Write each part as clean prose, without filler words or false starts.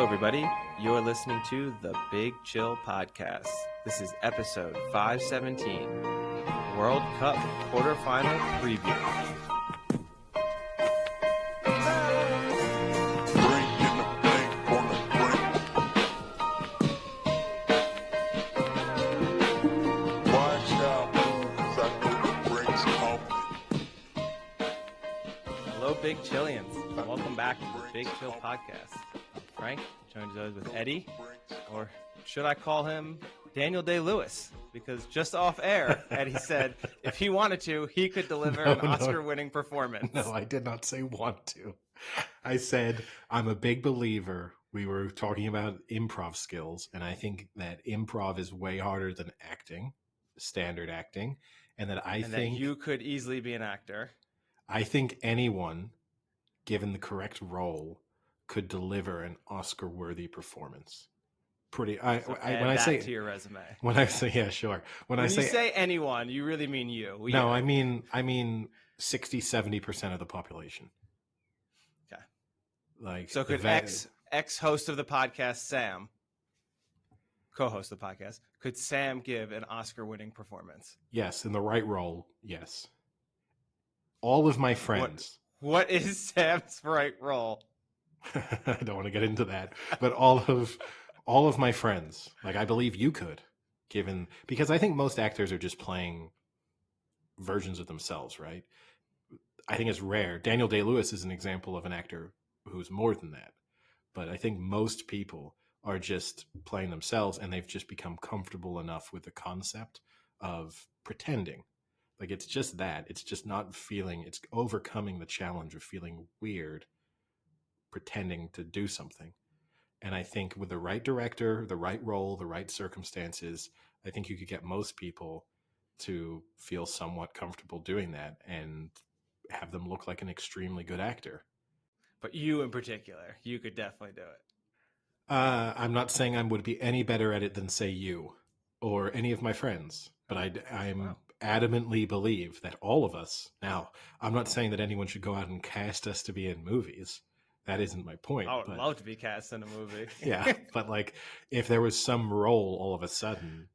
Hello, everybody. You're listening to the Big Chill Podcast. This is episode 517, World Cup Quarterfinal Preview. Hello, Big Chillians. Welcome back to the Big Chill Podcast. I'm Frank, joined as always with Eddie, or should I call him Daniel Day-Lewis? Because just off air, Eddie said if he wanted to, he could deliver an Oscar-winning performance. No, I did not say want to. I said I'm a big believer. We were talking about improv skills, and I think that improv is way harder than acting, standard acting, and that that you could easily be an actor. I think anyone, given the correct role, could deliver an Oscar-worthy performance. When I say to your resume. When I say yeah, sure. When you say anyone, you really mean you. No, I mean 60-70% of the population. Okay. Like, so could ex-host of the podcast, Sam, co-host of the podcast, could Sam give an Oscar-winning performance? Yes, in the right role, yes. All of my friends. What is Sam's right role? I don't want to get into that, but all of my friends, like, I believe you could, because I think most actors are just playing versions of themselves, right? I think it's rare. Daniel Day-Lewis is an example of an actor who's more than that, but I think most people are just playing themselves, and they've just become comfortable enough with the concept of pretending. Like, it's just that. It's just not feeling, it's overcoming the challenge of feeling weird, pretending to do something. And I think with the right director, the right role, the right circumstances, I think you could get most people to feel somewhat comfortable doing that and have them look like an extremely good actor. But you in particular, you could definitely do it. I'm not saying I would be any better at it than, say, you or any of my friends, but I'm adamantly believe that all of us, now, I'm not saying that anyone should go out and cast us to be in movies. That isn't my point. I would love to be cast in a movie. Yeah, but like, if there was some role all of a sudden,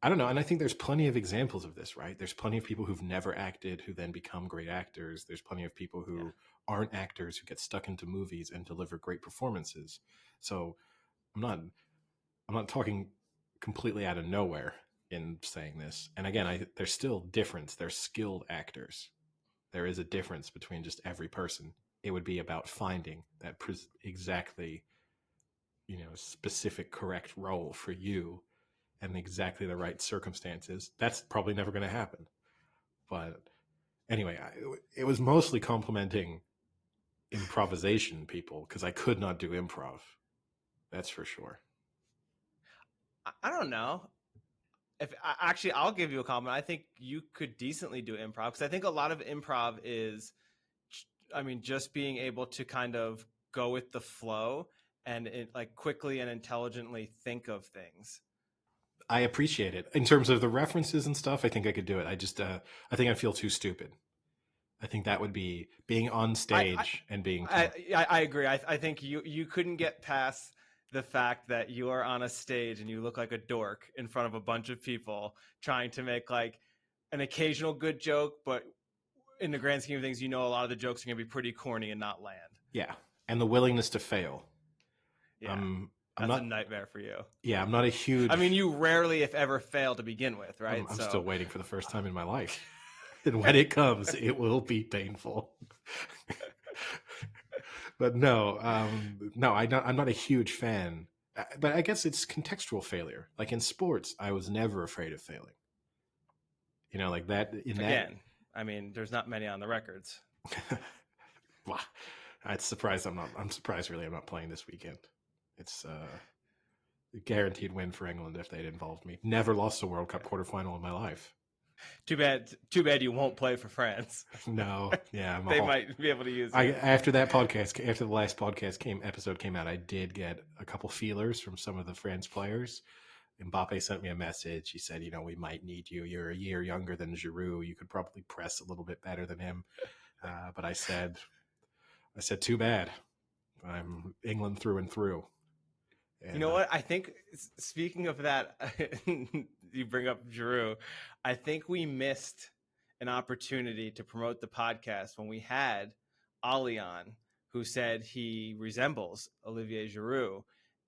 I don't know. And I think there's plenty of examples of this, right? There's plenty of people who've never acted who then become great actors. There's plenty of people who aren't actors who get stuck into movies and deliver great performances. So I'm not talking completely out of nowhere in saying this. And again, there's still difference. There's skilled actors. There is a difference between just every person. It would be about finding that exactly, specific, correct role for you and exactly the right circumstances. That's probably never going to happen. But anyway, it was mostly complimenting improvisation people, because I could not do improv. That's for sure. I don't know. I'll give you a compliment. I think you could decently do improv, because I think a lot of improv is, just being able to kind of go with the flow and quickly and intelligently think of things. I appreciate it. In terms of the references and stuff, I think I could do it. I just, I think I feel too stupid. I think that would be being on stage and being. I agree. I think you couldn't get past the fact that you are on a stage and you look like a dork in front of a bunch of people trying to make like an occasional good joke, but in the grand scheme of things, a lot of the jokes are going to be pretty corny and not land. Yeah. And the willingness to fail. Yeah. That's a nightmare for you. Yeah. I'm not a huge. You rarely, if ever, fail to begin with, right? I'm still waiting for the first time in my life. And when it comes, it will be painful. But no, I'm not a huge fan. But I guess it's contextual failure. Like in sports, I was never afraid of failing. Like that. There's not many on the records. Well, I'm surprised I'm really I'm not playing this weekend. It's a guaranteed win for England if they'd involved me. Never lost a World Cup quarterfinal in my life. Too bad you won't play for France. No, yeah. They might be able to use it. After the last podcast episode came out, I did get a couple feelers from some of the France players. Mbappe sent me a message. He said, we might need you. You're a year younger than Giroud. You could probably press a little bit better than him. But I said, too bad. I'm England through and through. You And know what? I think speaking of that, you bring up Giroud. I think we missed an opportunity to promote the podcast when we had Ali on, who said he resembles Olivier Giroud.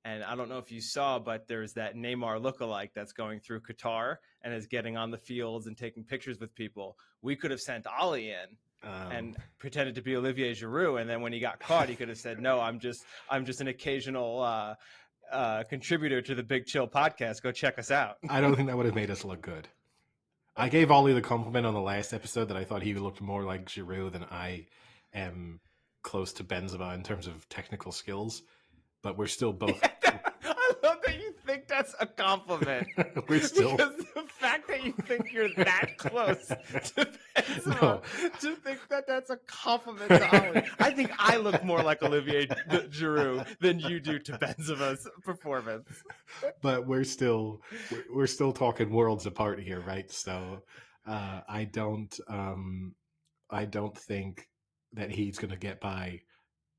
And I don't know if you saw, but there's that Neymar lookalike that's going through Qatar and is getting on the fields and taking pictures with people. We could have sent Ali in and pretended to be Olivier Giroud, and then when he got caught, he could have said, "No, I'm just an occasional contributor to the Big Chill podcast. Go check us out." I don't think that would have made us look good. I gave Ollie the compliment on the last episode that I thought he looked more like Giroud than I am close to Benzema in terms of technical skills, but we're still both. I love that you think that's a compliment. We're still because the fact that you think you're that close to Benzema, No. to think that that's a compliment to Ollie. I think I look more like Olivier Giroud than you do to Benzema's performance. But we're still talking worlds apart here, right? So I don't think that he's going to get by.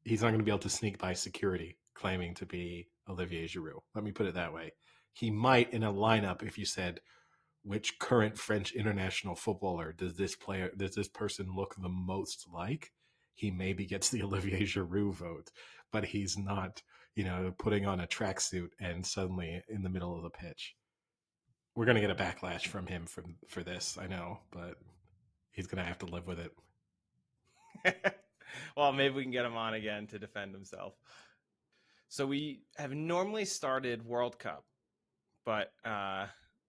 He's not going to be able to sneak by security claiming to be Olivier Giroud. Let me put it that way. He might in a lineup if you said, which current French international footballer does this person look the most like? He maybe gets the Olivier Giroud vote, but he's not, putting on a tracksuit and suddenly in the middle of the pitch. We're going to get a backlash from him for this, I know, but he's going to have to live with it. Well, maybe we can get him on again to defend himself. So we have normally started World Cup, but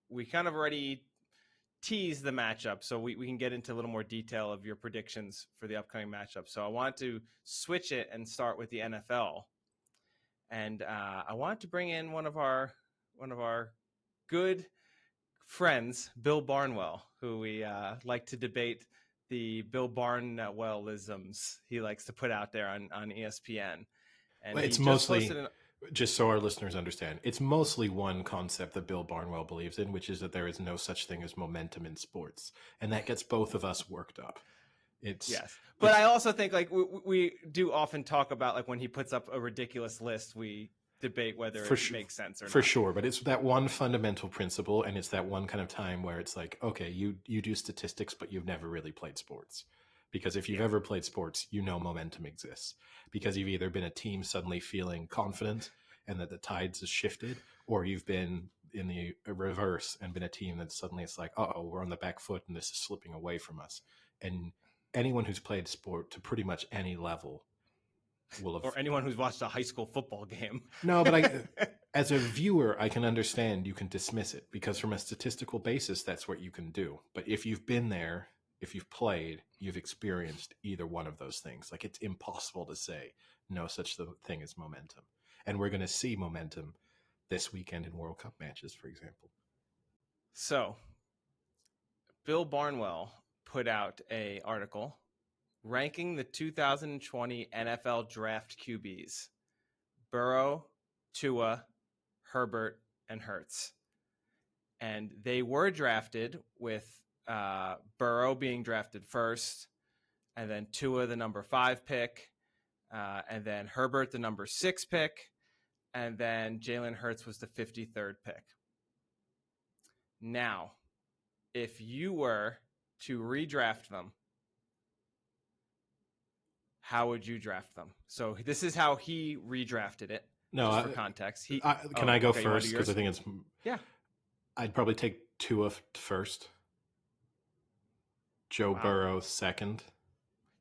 we kind of already teased the matchup, so we can get into a little more detail of your predictions for the upcoming matchup. So I wanted to switch it and start with the NFL, and I wanted to bring in one of our good friends, Bill Barnwell, who we like to debate the Bill Barnwellisms he likes to put out there on ESPN. And it's mostly, just so our listeners understand, it's mostly one concept that Bill Barnwell believes in, which is that there is no such thing as momentum in sports. And that gets both of us worked up. But I also think we do often talk about when he puts up a ridiculous list, we debate whether it makes sense or not. For sure, but it's that one fundamental principle, and it's that one kind of time where it's like, okay, you do statistics, but you've never really played sports. Because if you've ever played sports, momentum exists. Because you've either been a team suddenly feeling confident and that the tides has shifted, or you've been in the reverse and been a team that suddenly it's like, uh-oh, we're on the back foot and this is slipping away from us. And anyone who's played sport to pretty much any level will have... Or anyone who's watched a high school football game. No, but as a viewer, I can understand you can dismiss it because from a statistical basis, that's what you can do. But if you've been there, if you've played, you've experienced either one of those things. It's impossible to say no such thing as momentum. And we're going to see momentum this weekend in World Cup matches, for example. So, Bill Barnwell put out an article ranking the 2020 NFL draft QBs: Burrow, Tua, Herbert, and Hurts. And they were drafted with Burrow being drafted first, and then Tua the number 5 pick, and then Herbert the number 6 pick, and then Jalen Hurts was the 53rd pick. Now, if you were to redraft them, how would you draft them? So this is how he redrafted it. No, just for context. Can I go first? Because I think it's... Yeah. I'd probably take Tua first. Joe Burrow second.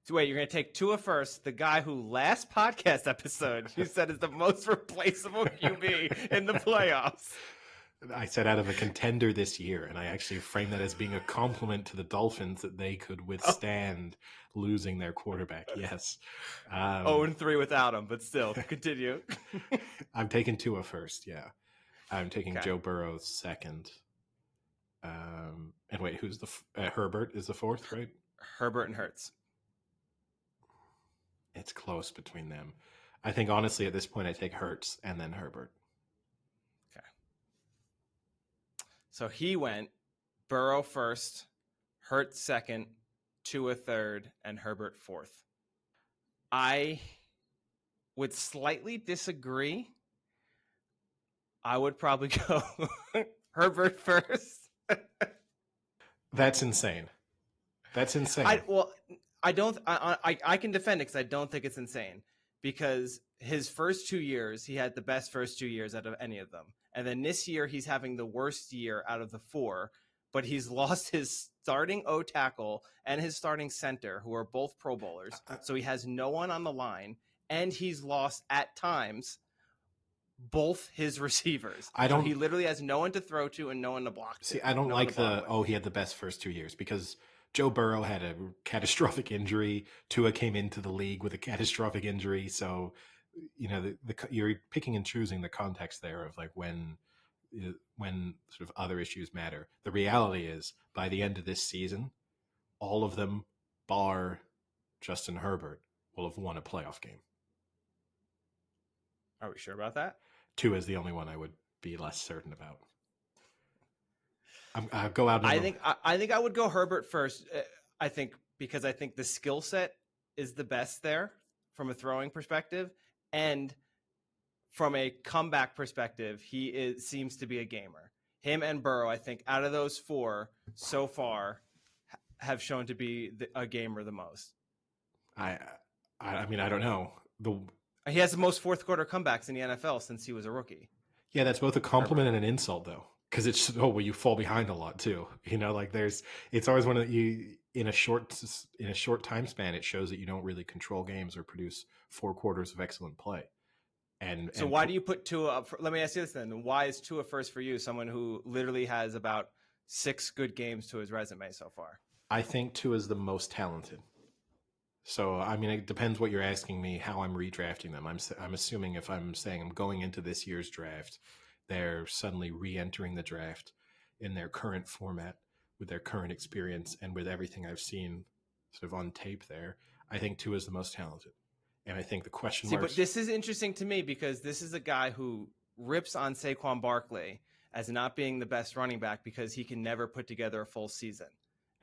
So wait, you're going to take Tua first, the guy who last podcast episode you said is the most replaceable QB in the playoffs. I said out of a contender this year, and I actually framed that as being a compliment to the Dolphins that they could withstand losing their quarterback. Yes. 0-3 without him, but still, continue. I'm taking Tua first, yeah. I'm taking Joe Burrow second. And wait, who's Herbert is the fourth, right? Herbert and Hurts. It's close between them. I think, honestly, at this point, I take Hurts and then Herbert. Okay. So he went Burrow first, Hurts second, Tua third, and Herbert fourth. I would slightly disagree. I would probably go Herbert first. That's insane. That's insane. Well, I don't. I can defend it because I don't think it's insane. Because his first 2 years, he had the best first 2 years out of any of them, and then this year he's having the worst year out of the four. But he's lost his starting O tackle and his starting center, who are both Pro Bowlers. So he has no one on the line, and he's lost at times both his receivers. I So don't he literally has no one to throw to and no one to block to. see. I don't No like he had the best first 2 years because Joe Burrow had a catastrophic injury. Tua came into the league with a catastrophic injury. So, you're picking and choosing the context there of like when sort of other issues matter. The reality is, by the end of this season, all of them, bar Justin Herbert, will have won a playoff game. Are we sure about that? Tua is the only one I would be less certain about. I'll go out. I think I would go Herbert first. I think because I think the skill set is the best there from a throwing perspective, and from a comeback perspective, seems to be a gamer. Him and Burrow, I think, out of those four so far, have shown to be a gamer the most. I mean, I don't know. He has the most fourth quarter comebacks in the NFL since he was a rookie. Yeah, that's both a compliment and an insult, though, because it's you fall behind a lot too. Like it's always one of you in a short time span. It shows that you don't really control games or produce 4 quarters of excellent play. So why do you put Tua up? Let me ask you this then: why is Tua first for you? Someone who literally has about 6 good games to his resume so far. I think Tua is the most talented. So, I mean, it depends what you're asking me, how I'm redrafting them. I'm assuming if I'm saying I'm going into this year's draft, they're suddenly re-entering the draft in their current format with their current experience and with everything I've seen sort of on tape there. I think Tua is the most talented. And I think the question marks... but this is interesting to me because this is a guy who rips on Saquon Barkley as not being the best running back because he can never put together a full season.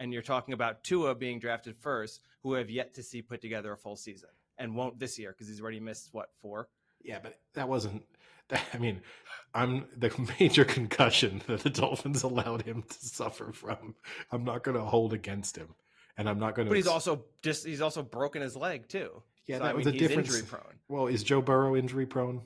And you're talking about Tua being drafted first, who have yet to see put together a full season and won't this year because he's already missed, 4? Yeah, but that wasn't... I mean, I'm the major concussion that the Dolphins allowed him to suffer from. I'm not going to hold against him. And I'm not going to... But he's also broken his leg too. Yeah, so, that was a difference. Injury prone. Well, is Joe Burrow injury prone?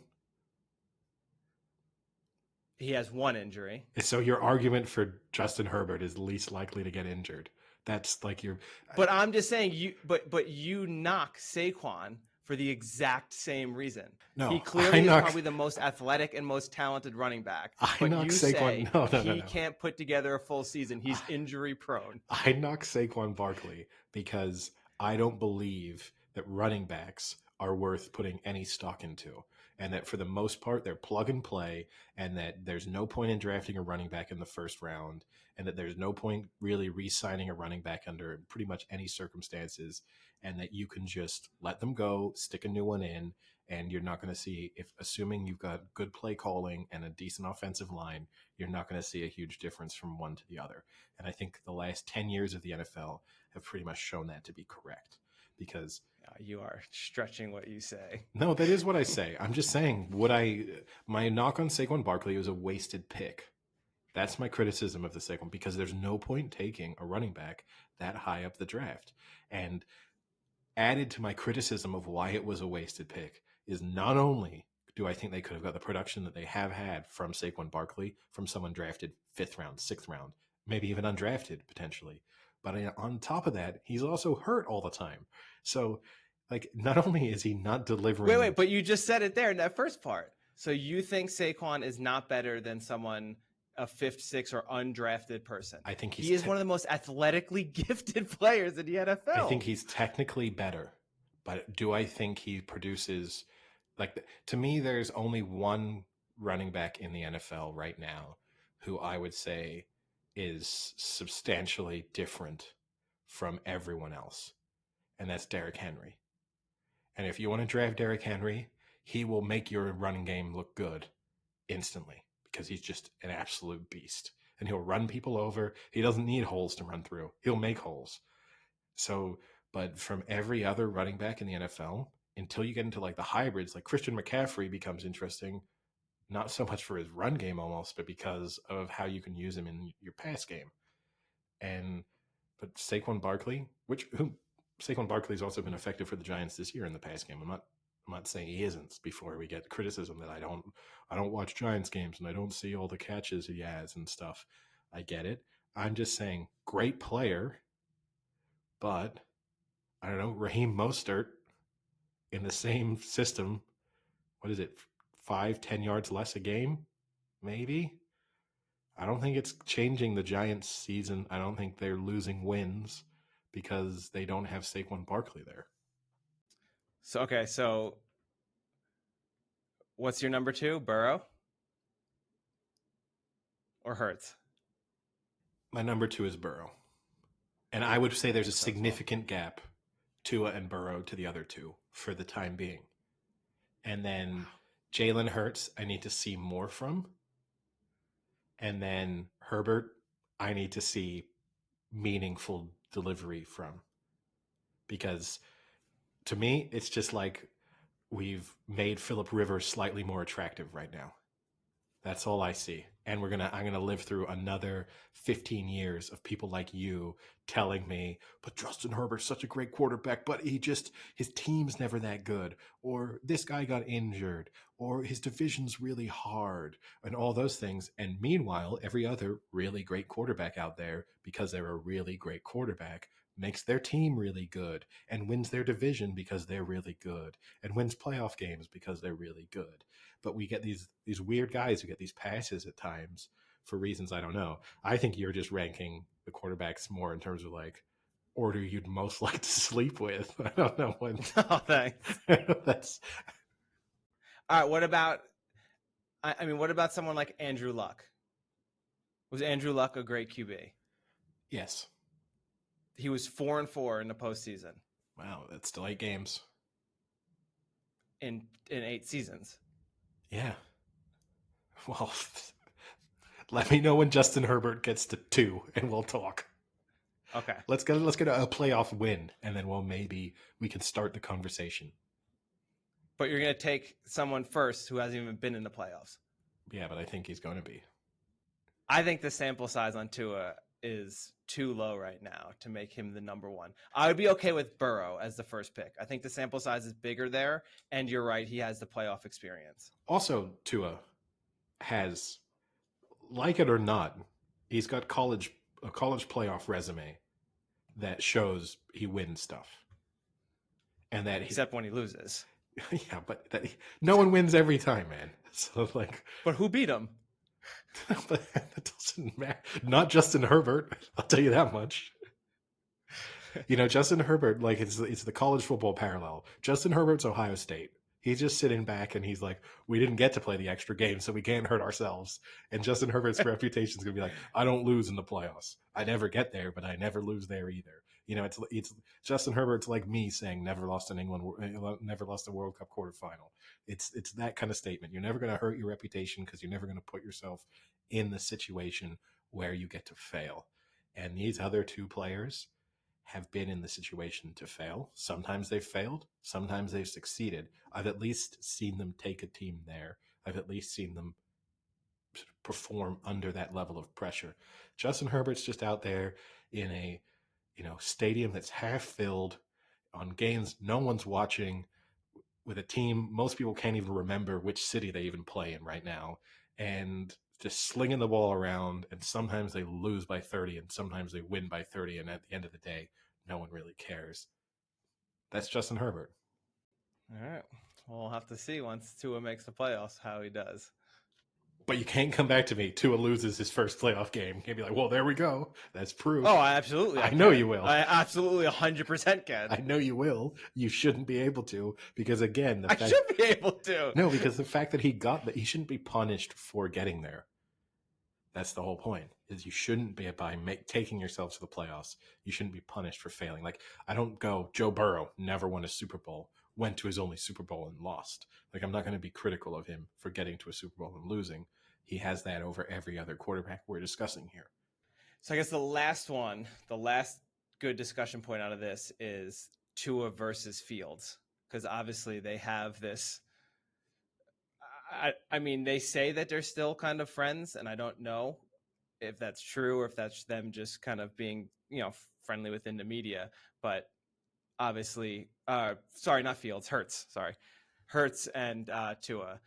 He has one injury. So your argument for Justin Herbert is least likely to get injured. That's like your... But I'm just saying you knock Saquon for the exact same reason. No, he clearly is probably the most athletic and most talented running back. I knock Saquon. No. He can't put together a full season. He's injury prone. I knock Saquon Barkley because I don't believe that running backs are worth putting any stock into. And that for the most part, they're plug and play, and that there's no point in drafting a running back in the first round, and that there's no point really re-signing a running back under pretty much any circumstances, and that you can just let them go, stick a new one in, and you're not going to see, assuming you've got good play calling and a decent offensive line, you're not going to see a huge difference from one to the other. And I think the last 10 years of the NFL have pretty much shown that to be correct. Because you are stretching what you say. No, that is what I say. I'm just saying, my knock on Saquon Barkley was a wasted pick. That's my criticism of the Saquon, because there's no point taking a running back that high up the draft. And added to my criticism of why it was a wasted pick is not only do I think they could have got the production that they have had from Saquon Barkley, from someone drafted 5th round, 6th round, maybe even undrafted potentially. But on top of that, he's also hurt all the time. So, not only is he not delivering... Wait, but you just said it there in that first part. So you think Saquon is not better than someone, a 5th, 6th, or undrafted person? I think he is one of the most athletically gifted players in the NFL. I think he's technically better. But do I think he produces... to me, there's only one running back in the NFL right now who I would say is substantially different from everyone else, and that's Derrick Henry. And if you want to draft Derrick Henry, he will make your running game look good instantly because he's just an absolute beast, and he'll run people over. He doesn't need holes to run through. He'll make holes. So, but from every other running back in the NFL, until you get into like the hybrids, like Christian McCaffrey becomes interesting, not so much for his run game almost, but because of how you can use him in your pass game. And but Saquon Barkley's also been effective for the Giants this year in the pass game. I'm not saying he isn't. Before we get criticism that I don't watch Giants games and I don't see all the catches he has and stuff. I get it. I'm just saying, great player, but I don't know, Raheem Mostert in the same system. What is it? 5-10 yards less a game, maybe. I don't think it's changing the Giants' season. I don't think they're losing wins because they don't have Saquon Barkley there. So what's your number 2? Burrow or Hurts? My number 2 is Burrow. And I would say there's a So as well. significant gap, Tua and Burrow to the other two for the time being. And then Jalen Hurts, I need to see more from. And then Herbert, I need to see meaningful delivery from. Because to me, it's just like we've made Phillip Rivers slightly more attractive right now. That's all I see. And I'm gonna live through another 15 years of people like you telling me, but Justin Herbert's such a great quarterback, but his team's never that good, or this guy got injured, or his division's really hard, and all those things. And meanwhile, every other really great quarterback out there, because they're a really great quarterback, makes their team really good and wins their division because they're really good and wins playoff games because they're really good. But we get these weird guys who get these passes at times for reasons I don't know. I think you're just ranking the quarterbacks more in terms of like order you'd most like to sleep with. I don't know what. Oh, thanks. That's All right. What about? I mean, what about someone like Andrew Luck? Was Andrew Luck a great QB? yes. He was 4-4 in the postseason Wow, that's still 8 games. in 8 seasons. Yeah. Well, let me know when Justin Herbert gets to 2, and we'll talk. Okay. Let's get a playoff win, and then maybe we can start the conversation. But you're going to take someone first who hasn't even been in the playoffs. Yeah, but I think he's going to be. I think the sample size on Tua is too low right now to make him the number 1. I would be okay with Burrow as the first pick. I think the sample size is bigger there, and you're right, he has the playoff experience. Also, Tua has, like it or not, he's got a college playoff resume that shows he wins stuff, and that Except when he loses. yeah, but no one wins every time, man. So like, But who beat him? but that doesn't matter. Not Justin Herbert, I'll tell you that much. Justin Herbert, like it's the college football parallel. Justin Herbert's Ohio State. He's just sitting back and he's like, we didn't get to play the extra game, so we can't hurt ourselves. And Justin Herbert's reputation is going to be like, I don't lose in the playoffs. I never get there, but I never lose there either. It's Justin Herbert's like me saying never lost an never lost a World Cup quarterfinal. It's that kind of statement. You're never going to hurt your reputation because you're never going to put yourself in the situation where you get to fail. And these other two players have been in the situation to fail. Sometimes they've failed, sometimes they've succeeded. I've at least seen them take a team there. I've at least seen them perform under that level of pressure. Justin Herbert's just out there in a stadium that's half filled on games no one's watching, with a team most people can't even remember which city they even play in right now, and just slinging the ball around, and sometimes they lose by 30 and sometimes they win by 30, and at the end of the day no one really cares. That's Justin Herbert. All right. We'll have to see once Tua makes the playoffs how he does. But you can't come back to me. Tua loses his first playoff game. You can't be like, well, there we go. That's proof. Oh, absolutely. I know you will. I absolutely 100% can. I know you will. You shouldn't be able to, because again, I should be able to. No, because the fact that he got that, he shouldn't be punished for getting there. That's the whole point. Is you shouldn't be taking yourself to the playoffs. You shouldn't be punished for failing. Like, I don't go, Joe Burrow never won a Super Bowl, went to his only Super Bowl and lost. Like, I'm not going to be critical of him for getting to a Super Bowl and losing. He has that over every other quarterback we're discussing here. So I guess the last good discussion point out of this is Tua versus Fields. because obviously they have this. I mean, they say that they're still kind of friends, and I don't know if that's true or if that's them just kind of being, friendly within the media. But obviously, sorry, not Fields, Hurts. Sorry, Hurts and Tua.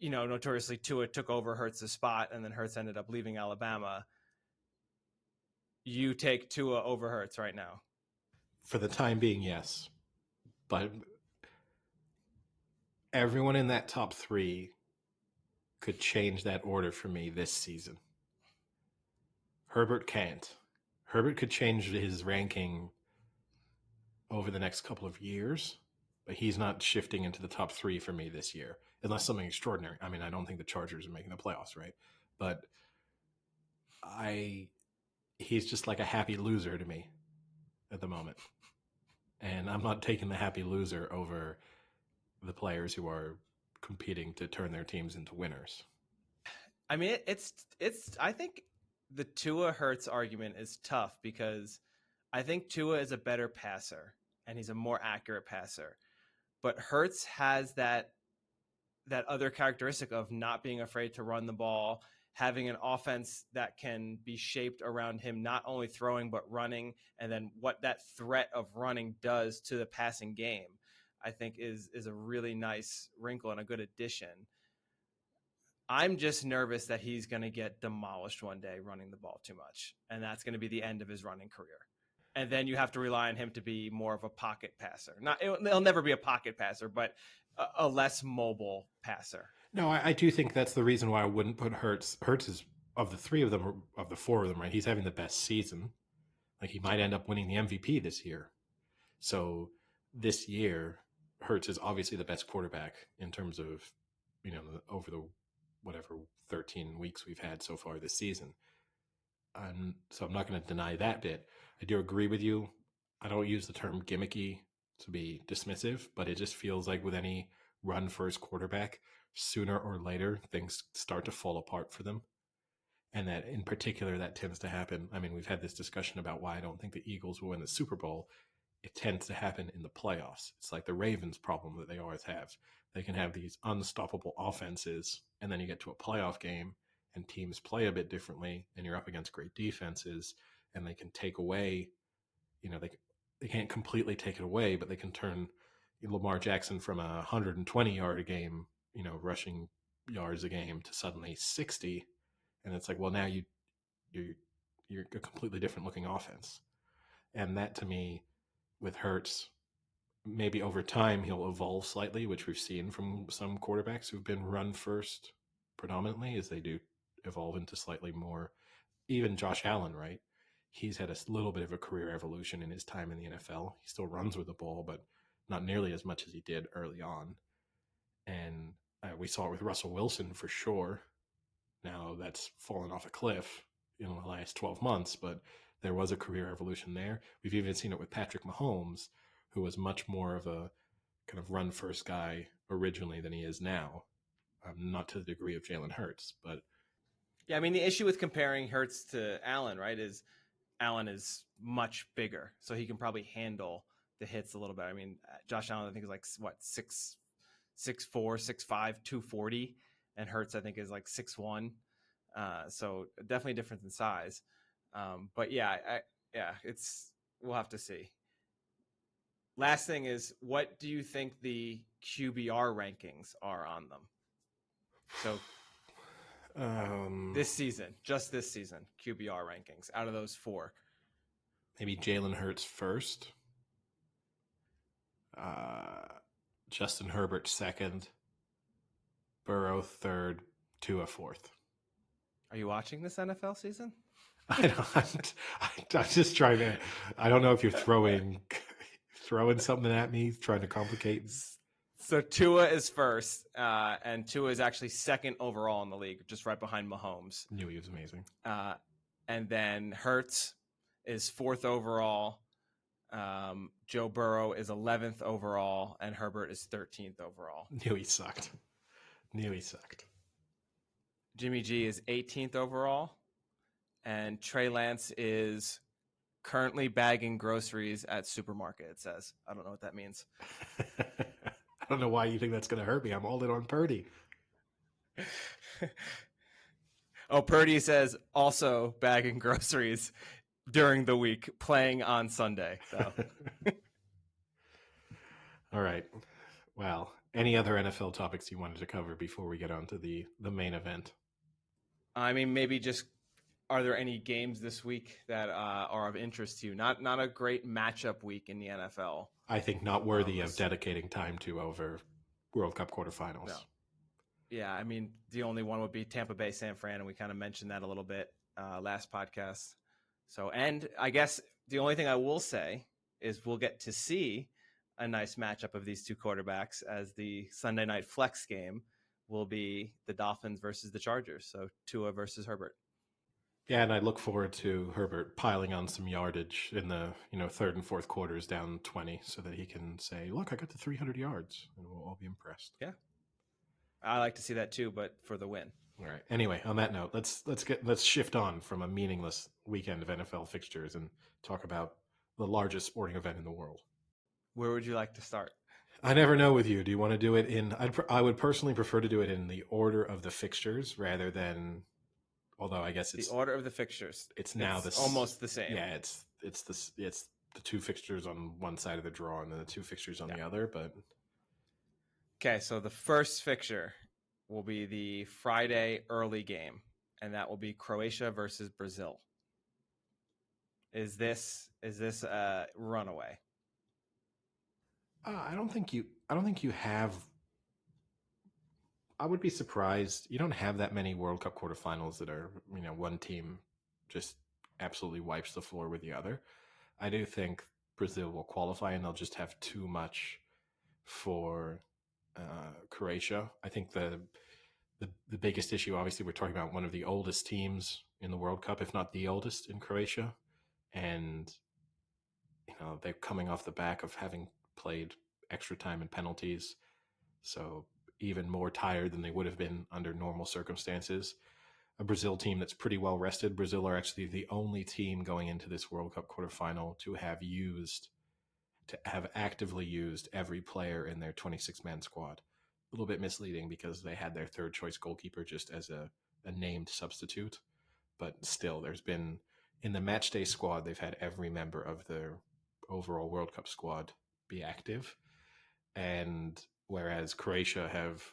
Notoriously Tua took over Hurts' spot, and then Hurts ended up leaving Alabama. You take Tua over Hurts right now? For the time being, yes. But everyone in that top 3 could change that order for me this season. Herbert can't. Herbert could change his ranking over the next couple of years, but he's not shifting into the top 3 for me this year, unless something extraordinary. I mean, I don't think the Chargers are making the playoffs, right? But he's just like a happy loser to me at the moment. And I'm not taking the happy loser over the players who are competing to turn their teams into winners. I mean, it's. I think the Tua Hurts argument is tough because I think Tua is a better passer and he's a more accurate passer, but Hurts has that other characteristic of not being afraid to run the ball, having an offense that can be shaped around him not only throwing but running, and then what that threat of running does to the passing game, I think is a really nice wrinkle and a good addition. I'm just nervous that he's going to get demolished one day running the ball too much, and that's going to be the end of his running career. And then you have to rely on him to be more of a pocket passer. He'll never be a pocket passer, but a less mobile passer. No, I do think that's the reason why I wouldn't put Hurts. Hurts is, of the 3 of them, of the 4 of them, right? He's having the best season. Like, he might end up winning the MVP this year. So this year, Hurts is obviously the best quarterback in terms of, over the whatever 13 weeks we've had so far this season. So I'm not going to deny that bit. I do agree with you. I don't use the term gimmicky to be dismissive, but it just feels like with any run first quarterback, sooner or later things start to fall apart for them. And that in particular, that tends to happen. I mean, we've had this discussion about why I don't think the Eagles will win the Super Bowl. It tends to happen in the playoffs. It's like the Ravens problem that they always have. They can have these unstoppable offenses, and then you get to a playoff game and teams play a bit differently, and you're up against great defenses, and they can take away, they can't completely take it away, but they can turn Lamar Jackson from 120-yard a game, rushing yards a game, to suddenly 60, and it's like, well, now you're a completely different looking offense. And that, to me, with Hurts, maybe over time he'll evolve slightly, which we've seen from some quarterbacks who've been run first predominantly, as they do evolve into slightly more. Even Josh Allen, right? He's had a little bit of a career evolution in his time in the NFL. He still runs with the ball, but not nearly as much as he did early on. And we saw it with Russell Wilson for sure. Now that's fallen off a cliff in the last 12 months, but there was a career evolution there. We've even seen it with Patrick Mahomes, who was much more of a kind of run first guy originally than he is now. Not to the degree of Jalen Hurts, but yeah, I mean, the issue with comparing Hurts to Allen, right, is Allen is much bigger, so he can probably handle the hits a little bit. I mean, Josh Allen, I think, is like, what, 6'4", 6'5", 240, and Hurts, I think, is like 6'1". So definitely difference in size. But yeah, we'll have to see. Last thing is, what do you think the QBR rankings are on them? So this season, just this season, QBR rankings out of those 4. Maybe Jalen Hurts first, Justin Herbert second, Burrow third, Tua fourth. Are you watching this NFL season? I'm just trying to. I don't know if you're throwing something at me, trying to complicate. So Tua is first, and Tua is actually second overall in the league, just right behind Mahomes. Knew he was amazing. And then Hurts is 4th overall. Joe Burrow is 11th overall, and Herbert is 13th overall. Knew he sucked. Jimmy G is 18th overall, and Trey Lance is currently bagging groceries at supermarket. It says. I don't know what that means. I don't know why you think that's going to hurt me. I'm all in on Purdy. Oh, Purdy says also bagging groceries during the week, playing on Sunday. So, all right. Well, any other NFL topics you wanted to cover before we get on to the main event? I mean, maybe just are there any games this week that are of interest to you? Not a great matchup week in the NFL. I think not worthy of dedicating time to over World Cup quarterfinals. No. Yeah, I mean, the only one would be Tampa Bay, San Fran, and we kind of mentioned that a little bit last podcast. So, and I guess the only thing I will say is we'll get to see a nice matchup of these two quarterbacks, as the Sunday night flex game will be the Dolphins versus the Chargers. So Tua versus Herbert. Yeah, and I look forward to Herbert piling on some yardage in the third and fourth quarters, down 20, so that he can say, "Look, I got to 300 yards," and we'll all be impressed. Yeah, I like to see that too, but for the win. All right. Anyway, on that note, let's shift on from a meaningless weekend of NFL fixtures and talk about the largest sporting event in the world. Where would you like to start? I never know with you. Do you want to do it in? I would personally prefer to do it in the order of the fixtures rather than. Although I guess it's the order of the fixtures. It's now almost the same. Yeah, it's the two fixtures on one side of the draw and then the two fixtures on the other. But okay, so the first fixture will be the Friday early game, and that will be Croatia versus Brazil. Is this a runaway? I don't think you have. I would be surprised. You don't have that many World Cup quarterfinals that are one team just absolutely wipes the floor with the other. I do think Brazil will qualify, and they'll just have too much for Croatia. I think the biggest issue, obviously, we're talking about one of the oldest teams in the World Cup, if not the oldest, in Croatia, and they're coming off the back of having played extra time and penalties, so even more tired than they would have been under normal circumstances. A Brazil team that's pretty well rested. Brazil are actually the only team going into this World Cup quarterfinal to have actively used every player in their 26-man squad. A little bit misleading because they had their third choice goalkeeper just as a named substitute, but still, there's been in the matchday squad, they've had every member of their overall World Cup squad be active, and whereas Croatia have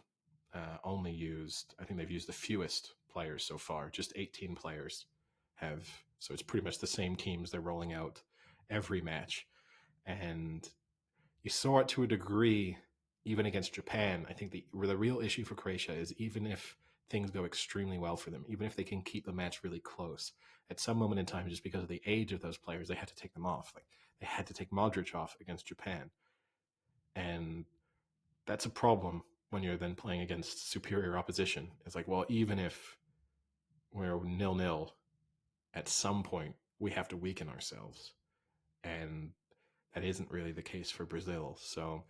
only used, I think they've used the fewest players so far, just 18 players have. So it's pretty much the same teams they're rolling out every match. And you saw it to a degree even against Japan. I think the real issue for Croatia is even if things go extremely well for them, even if they can keep the match really close, at some moment in time, just because of the age of those players, they had to take them off. Like they had to take Modric off against Japan. And that's a problem when you're then playing against superior opposition. It's like, well, even if we're 0-0, at some point we have to weaken ourselves. And that isn't really the case for Brazil. So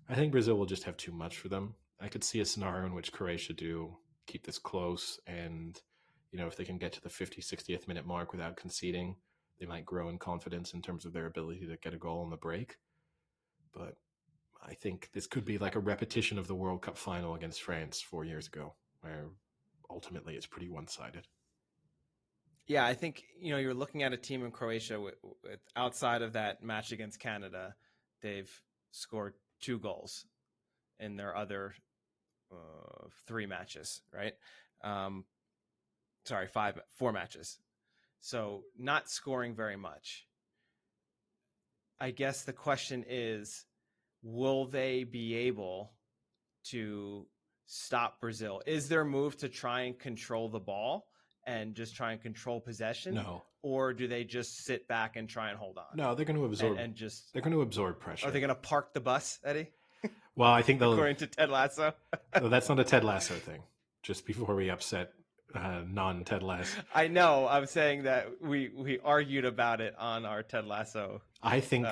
I think Brazil will just have too much for them. I could see a scenario in which Croatia do keep this close, and if they can get to the 50, 60th minute mark without conceding, they might grow in confidence in terms of their ability to get a goal on the break. But I think this could be like a repetition of the World Cup final against France 4 years ago, where ultimately it's pretty one-sided. Yeah, I think you're looking at a team in Croatia with outside of that match against Canada, they've scored 2 goals in their other 3 matches, right? 4 matches. So not scoring very much. I guess the question is, will they be able to stop Brazil? Is their move to try and control the ball and just try and control possession? No. Or do they just sit back and try and hold on? No, they're going to absorb they're going to absorb pressure. Are they going to park the bus, Eddie? Well, I think they'll, according to Ted Lasso. No, that's not a Ted Lasso thing. Just before we upset non-Ted Lasso. I know. I'm saying that we argued about it on our Ted Lasso. I think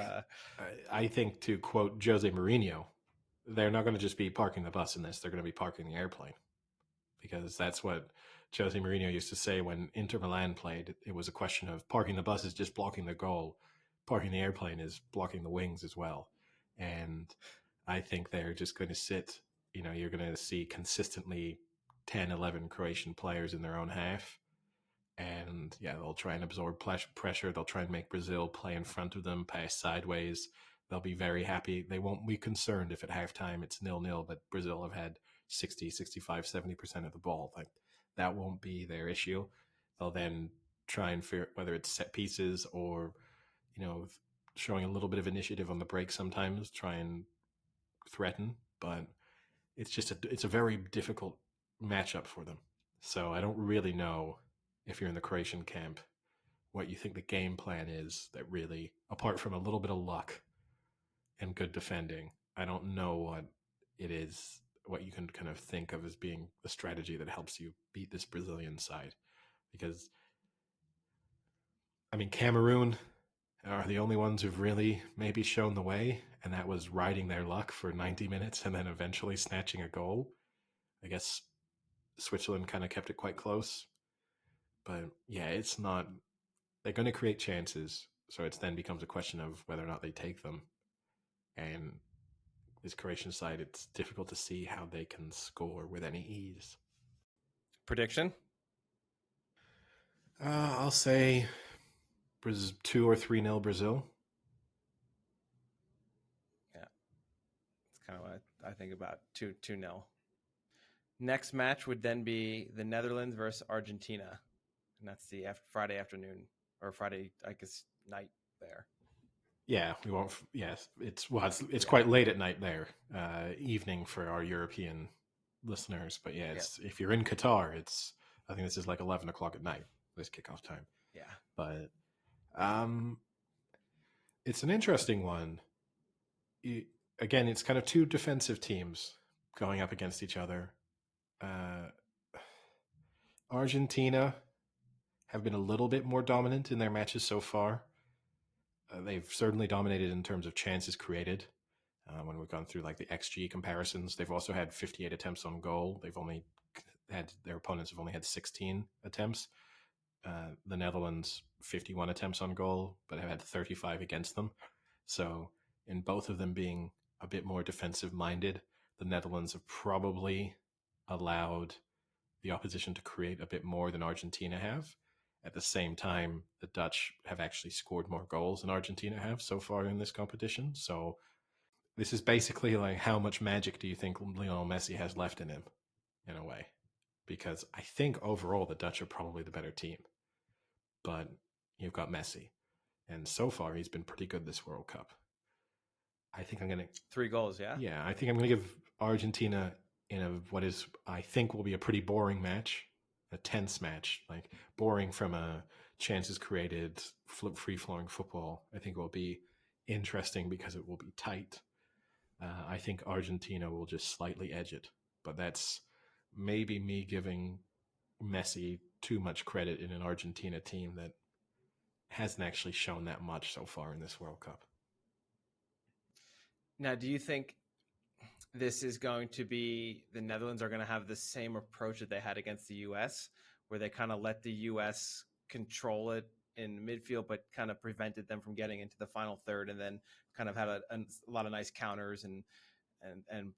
to quote Jose Mourinho, they're not going to just be parking the bus in this. They're going to be parking the airplane, because that's what Jose Mourinho used to say when Inter Milan played, it was a question of parking the bus is just blocking the goal, parking the airplane is blocking the wings as well. And I think they're just going to sit, you're going to see consistently 10, 11 Croatian players in their own half. And yeah, they'll try and absorb pressure. They'll try and make Brazil play in front of them, pass sideways. They'll be very happy. They won't be concerned if at halftime it's 0-0, but Brazil have had 60, 65, 70% of the ball. Like, that won't be their issue. They'll then try and figure whether it's set pieces or, you know, showing a little bit of initiative on the break sometimes, try and threaten. But it's a very difficult matchup for them. So I don't really know, if you're in the Croatian camp, what you think the game plan is that really, apart from a little bit of luck and good defending, I don't know what it is, what you can kind of think of as being the strategy that helps you beat this Brazilian side. Because, I mean, Cameroon are the only ones who've really maybe shown the way, and that was riding their luck for 90 minutes and then eventually snatching a goal. I guess Switzerland kind of kept it quite close. But yeah, it's not. They're going to create chances, so it then becomes a question of whether or not they take them. And this Croatian side, it's difficult to see how they can score with any ease. Prediction? I'll say 2 or 3-0 Brazil. Yeah, it's kind of what I think about. 2-0. Next match would then be the Netherlands versus Argentina, and that's the Friday afternoon or Friday, I guess, night there. Yeah, we won't. Yes, it's quite late at night there, evening for our European listeners. But yeah, if you're in Qatar, I think this is like 11 o'clock at night. This kickoff time. Yeah, but it's an interesting one. Again, it's kind of two defensive teams going up against each other. Argentina have been a little bit more dominant in their matches so far. They've certainly dominated in terms of chances created. When we've gone through like the XG comparisons, they've also had 58 attempts on goal. Their opponents have only had 16 attempts. The Netherlands 51 attempts on goal, but have had 35 against them. So in both of them being a bit more defensive minded, the Netherlands have probably allowed the opposition to create a bit more than Argentina have. At the same time, the Dutch have actually scored more goals than Argentina have so far in this competition. So this is basically like, how much magic do you think Lionel Messi has left in him, in a way? Because I think overall the Dutch are probably the better team. But you've got Messi. And so far he's been pretty good this World Cup. I think I'm going to 3 goals. Yeah. Yeah, I think I'm going to give Argentina in what is, I think, will be a pretty boring match, a tense match, like boring from a chances created, free flowing football. I think it will be interesting because it will be tight. I think Argentina will just slightly edge it, but that's maybe me giving Messi too much credit in an Argentina team that hasn't actually shown that much so far in this World Cup. Now, do you think this is going to be, the Netherlands are going to have the same approach that they had against the U.S., where they kind of let the U.S. control it in midfield, but kind of prevented them from getting into the final third, and then kind of had a lot of nice counters and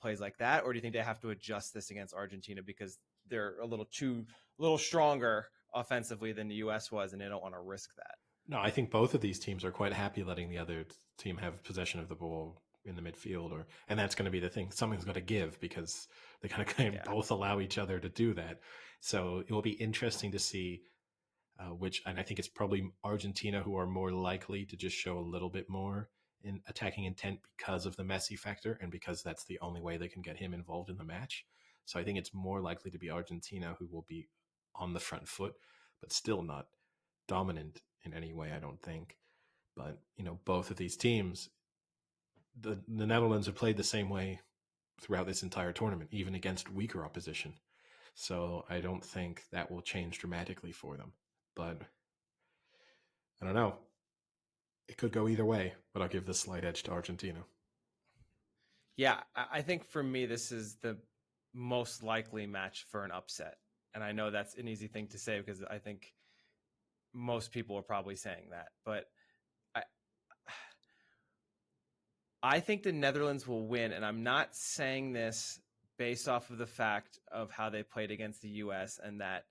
plays like that? Or do you think they have to adjust this against Argentina because they're a little stronger offensively than the U.S. was, and they don't want to risk that? No, I think both of these teams are quite happy letting the other team have possession of the ball in the midfield, and that's going to be the thing. Something's going to give because they kind of both allow each other to do that. So it will be interesting to see which, and I think it's probably Argentina who are more likely to just show a little bit more in attacking intent because of the Messi factor and because that's the only way they can get him involved in the match. So I think it's more likely to be Argentina who will be on the front foot, but still not dominant in any way, I don't think. But, both of these teams, the Netherlands have played the same way throughout this entire tournament, even against weaker opposition. So I don't think that will change dramatically for them. But I don't know. It could go either way, but I'll give the slight edge to Argentina. Yeah, I think for me, this is the most likely match for an upset. And I know that's an easy thing to say because I think most people are probably saying that. But I, I think the Netherlands will win. And I'm not saying this based off of the fact of how they played against the US and that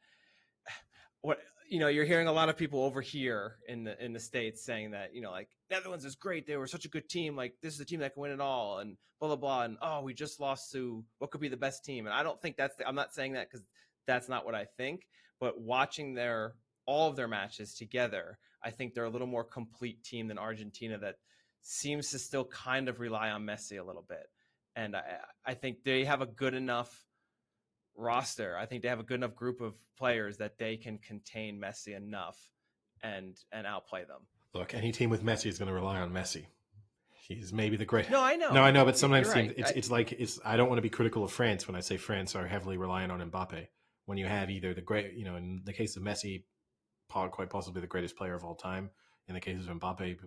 what you're hearing a lot of people over here in the States saying that like Netherlands is great, they were such a good team, like this is a team that can win it all and blah blah blah, and oh, we just lost to what could be the best team. And I don't think I'm not saying that because that's not what I think, but watching their all of their matches together, I think they're a little more complete team than Argentina that seems to still kind of rely on Messi a little bit. And I think they have a good enough roster. I think they have a good enough group of players that they can contain Messi enough and outplay them. Look, any team with Messi is going to rely on Messi. He's maybe the great. No, I know. No, I know, but You're sometimes teams, right. it's like it's. I don't want to be critical of France when I say France are heavily reliant on Mbappe. When you have either the great, in the case of Messi, quite possibly the greatest player of all time. In the case of Mbappe,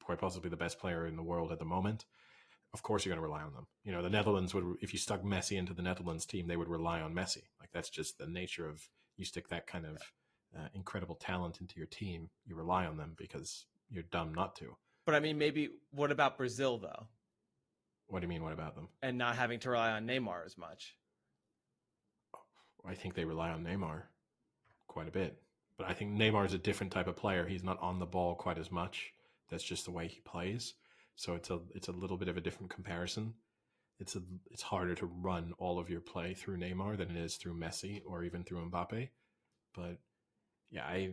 quite possibly the best player in the world at the moment. Of course, you're going to rely on them. The Netherlands would, if you stuck Messi into the Netherlands team, they would rely on Messi. Like that's just the nature of you stick that kind of incredible talent into your team, you rely on them because you're dumb not to. But I mean, maybe what about Brazil though? What do you mean? What about them? And not having to rely on Neymar as much. I think they rely on Neymar quite a bit, but I think Neymar is a different type of player. He's not on the ball quite as much. That's just the way he plays. So it's a little bit of a different comparison. It's harder to run all of your play through Neymar than it is through Messi or even through Mbappe. But yeah, I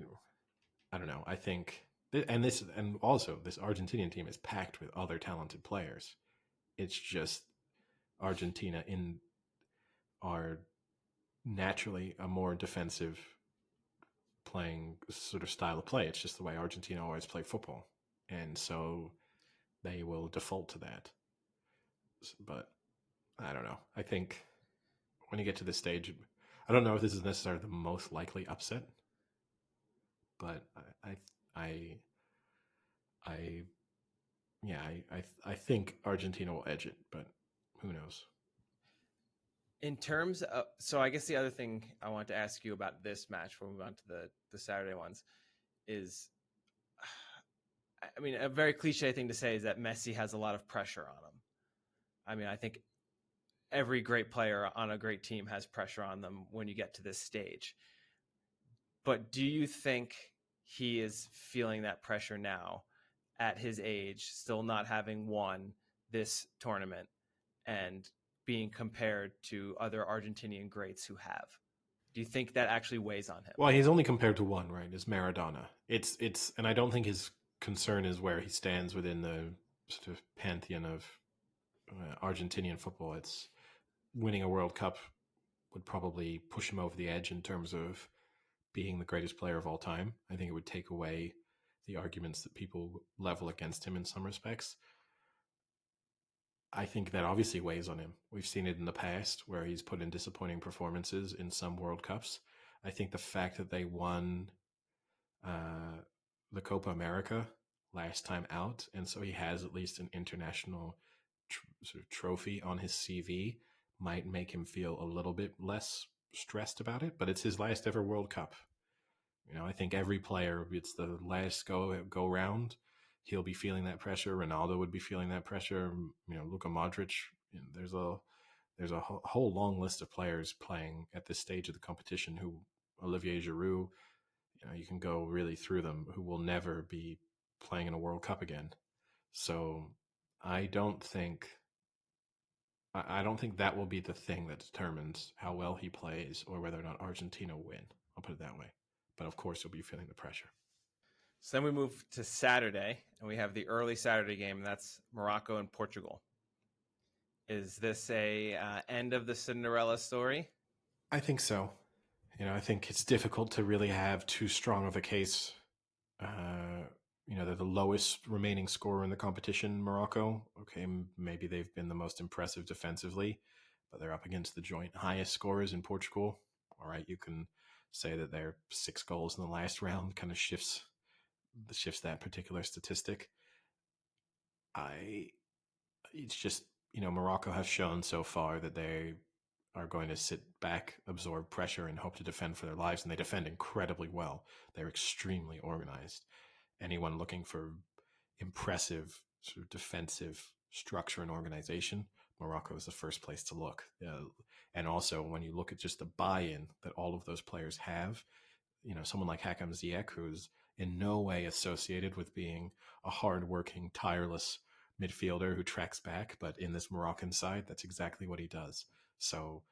don't know. I think and also this Argentinian team is packed with other talented players. It's just Argentina are naturally a more defensive playing sort of style of play. It's just the way Argentina always play football, and so they will default to that. But I don't know. I think when you get to this stage, I don't know if this is necessarily the most likely upset, but I, I yeah, I think Argentina will edge it, but who knows? In terms of, so I guess the other thing I want to ask you about this match before we move on to the Saturday ones is, I mean, a very cliche thing to say is that Messi has a lot of pressure on him. I mean, I think every great player on a great team has pressure on them when you get to this stage. But do you think he is feeling that pressure now at his age, still not having won this tournament and being compared to other Argentinian greats who have? Do you think that actually weighs on him? Well, he's only compared to one, right? Is Maradona. And I don't think his concern is where he stands within the sort of pantheon of Argentinian football. It's winning a World Cup would probably push him over the edge in terms of being the greatest player of all time. I think it would take away the arguments that people level against him in some respects. I think that obviously weighs on him. We've seen it in the past where he's put in disappointing performances in some World Cups. I think the fact that they won uh, the Copa America last time out, and so he has at least an international sort of trophy on his CV, might make him feel a little bit less stressed about it. But it's his last ever World Cup. I think every player, it's the last go round, he'll be feeling that pressure. Ronaldo would be feeling that pressure. Luka Modric. There's a whole long list of players playing at this stage of the competition. Who Olivier Giroud. You can go really through them, who will never be playing in a World Cup again. So I don't think I don't think that will be the thing that determines how well he plays or whether or not Argentina win. I'll put it that way. But of course, he'll be feeling the pressure. So then we move to Saturday, and we have the early Saturday game, and that's Morocco and Portugal. Is this a end of the Cinderella story? I think so. I think it's difficult to really have too strong of a case. They're the lowest remaining scorer in the competition, Morocco. Okay, maybe they've been the most impressive defensively, but they're up against the joint highest scorers in Portugal. All right, you can say that they're 6 goals in the last round kind of shifts that particular statistic. It's just Morocco have shown so far that they are going to sit back, absorb pressure, and hope to defend for their lives. And they defend incredibly well. They're extremely organized. Anyone looking for impressive sort of defensive structure and organization, Morocco is the first place to look. And also, when you look at just the buy-in that all of those players have, someone like Hakam Ziyech, who's in no way associated with being a hardworking, tireless midfielder who tracks back, but in this Moroccan side, that's exactly what he does. So,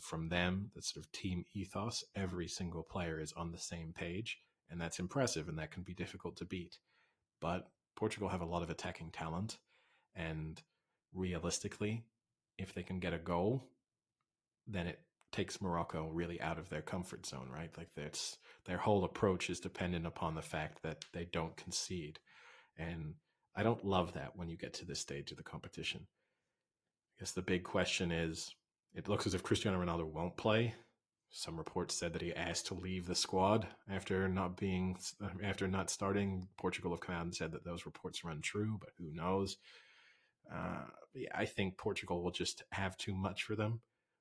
from them, the sort of team ethos, every single player is on the same page, and that's impressive, and that can be difficult to beat. But Portugal have a lot of attacking talent, and realistically, if they can get a goal, then it takes Morocco really out of their comfort zone, right? Like their whole approach is dependent upon the fact that they don't concede. And I don't love that when you get to this stage of the competition. I guess the big question is, it looks as if Cristiano Ronaldo won't play. Some reports said that he asked to leave the squad after not starting. Portugal have come out and said that those reports are untrue, but who knows? Yeah, I think Portugal will just have too much for them.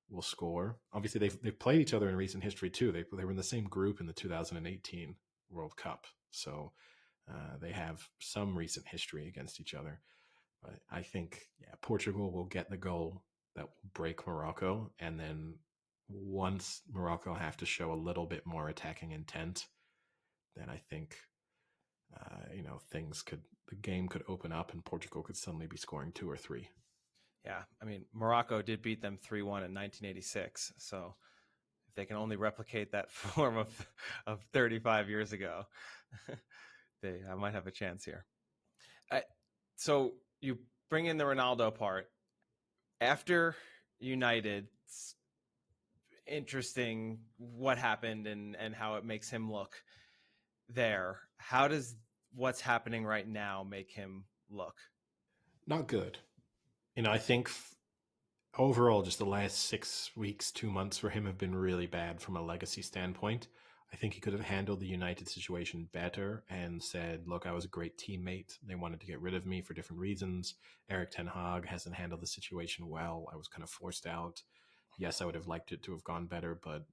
Will score. Obviously, they've played each other in recent history too. They were in the same group in the 2018 World Cup, so they have some recent history against each other. But I think, yeah, Portugal will get the goal that will break Morocco, and then once Morocco have to show a little bit more attacking intent, then I think the game could open up, and Portugal could suddenly be scoring 2 or 3. Yeah, I mean, Morocco did beat them 3-1 in 1986. So if they can only replicate that form of 35 years ago, I might have a chance here. So you bring in the Ronaldo part. After United, it's interesting what happened and how it makes him look there. How does what's happening right now make him look? Not good. I think overall, just the last 6 weeks, 2 months for him have been really bad from a legacy standpoint. I think he could have handled the United situation better and said, look, I was a great teammate. They wanted to get rid of me for different reasons. Eric Ten Hag hasn't handled the situation well. I was kind of forced out. Yes, I would have liked it to have gone better, but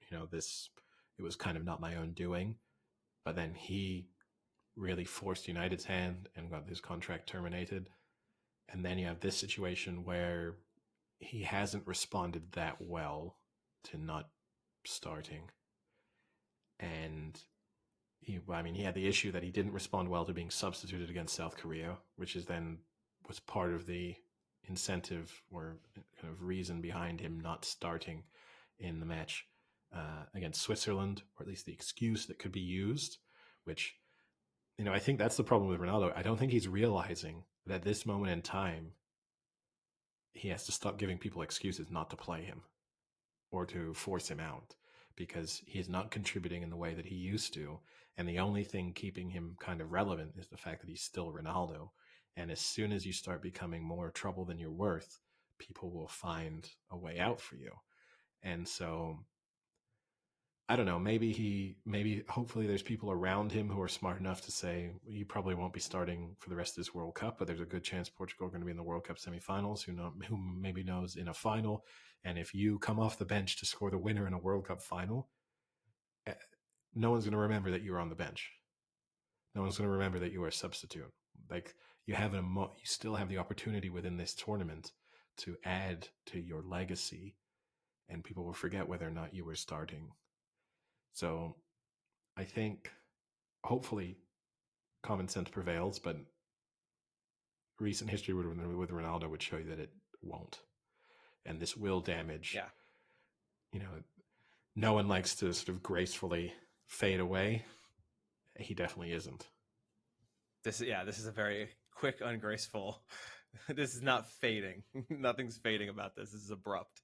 it was kind of not my own doing. But then he really forced United's hand and got his contract terminated. And then you have this situation where he hasn't responded that well to not starting. And he had the issue that he didn't respond well to being substituted against South Korea, which was part of the incentive or kind of reason behind him not starting in the match against Switzerland, or at least the excuse that could be used, which, I think that's the problem with Ronaldo. I don't think he's realizing that at this moment in time, he has to stop giving people excuses not to play him or to force him out, because he is not contributing in the way that he used to. And the only thing keeping him kind of relevant is the fact that he's still Ronaldo. And as soon as you start becoming more trouble than you're worth, people will find a way out for you. And so I don't know, maybe hopefully there's people around him who are smart enough to say, you probably won't be starting for the rest of this World Cup, but there's a good chance Portugal are going to be in the World Cup semifinals. Who maybe knows, in a final. And if you come off the bench to score the winner in a World Cup final, no one's going to remember that you were on the bench. No one's going to remember that you were a substitute. Like, you still have the opportunity within this tournament to add to your legacy, and people will forget whether or not you were starting. So I think hopefully common sense prevails, but recent history with Ronaldo would show you that it won't. And this will damage. Yeah. No one likes to sort of gracefully fade away. He definitely isn't. This is a very quick, ungraceful. This is not fading. Nothing's fading about this. This is abrupt.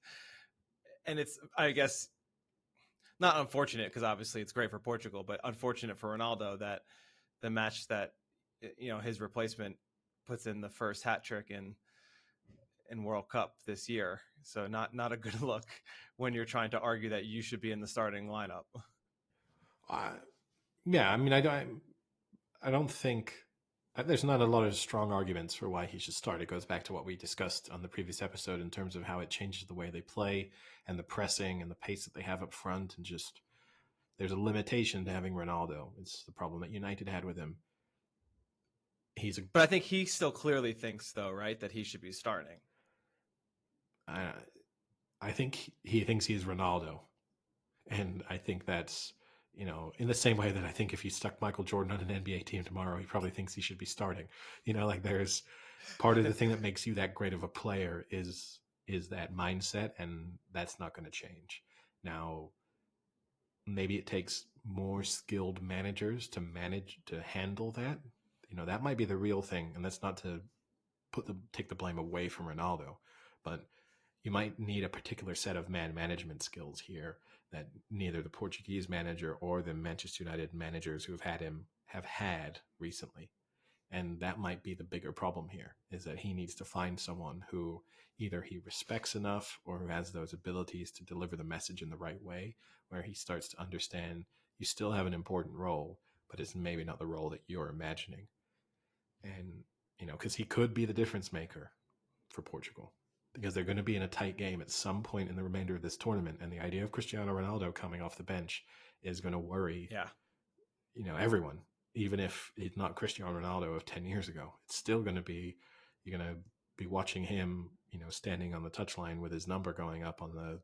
And it's, I guess, not unfortunate, because obviously it's great for Portugal, but unfortunate for Ronaldo that the match that his replacement puts in the first hat trick in World Cup this year. So not a good look when you're trying to argue that you should be in the starting lineup. Yeah, I mean, I don't think There's not a lot of strong arguments for why he should start. It goes back to what we discussed on the previous episode in terms of how it changes the way they play and the pressing and the pace that they have up front. And just there's a limitation to having Ronaldo. It's the problem that United had with him. He's a, But I think he still clearly thinks, though, right, that he should be starting. I, I think he thinks he's Ronaldo. And I think that's, in the same way that I think if you stuck Michael Jordan on an NBA team tomorrow, he probably thinks he should be starting. Like there's part of the thing that makes you that great of a player is that mindset, and that's not going to change. Now, maybe it takes more skilled managers to handle that. That might be the real thing, and that's not to take the blame away from Ronaldo, but you might need a particular set of man management skills here that neither the Portuguese manager or the Manchester United managers who have had him have had recently. And that might be the bigger problem here, is that he needs to find someone who either he respects enough or who has those abilities to deliver the message in the right way, where he starts to understand you still have an important role, but it's maybe not the role that you're imagining. And, because he could be the difference maker for Portugal, because they're going to be in a tight game at some point in the remainder of this tournament. And the idea of Cristiano Ronaldo coming off the bench is going to worry, Yeah. everyone. Even if it's not Cristiano Ronaldo of 10 years ago, it's still going to be, you're going to be watching him, standing on the touchline with his number going up on the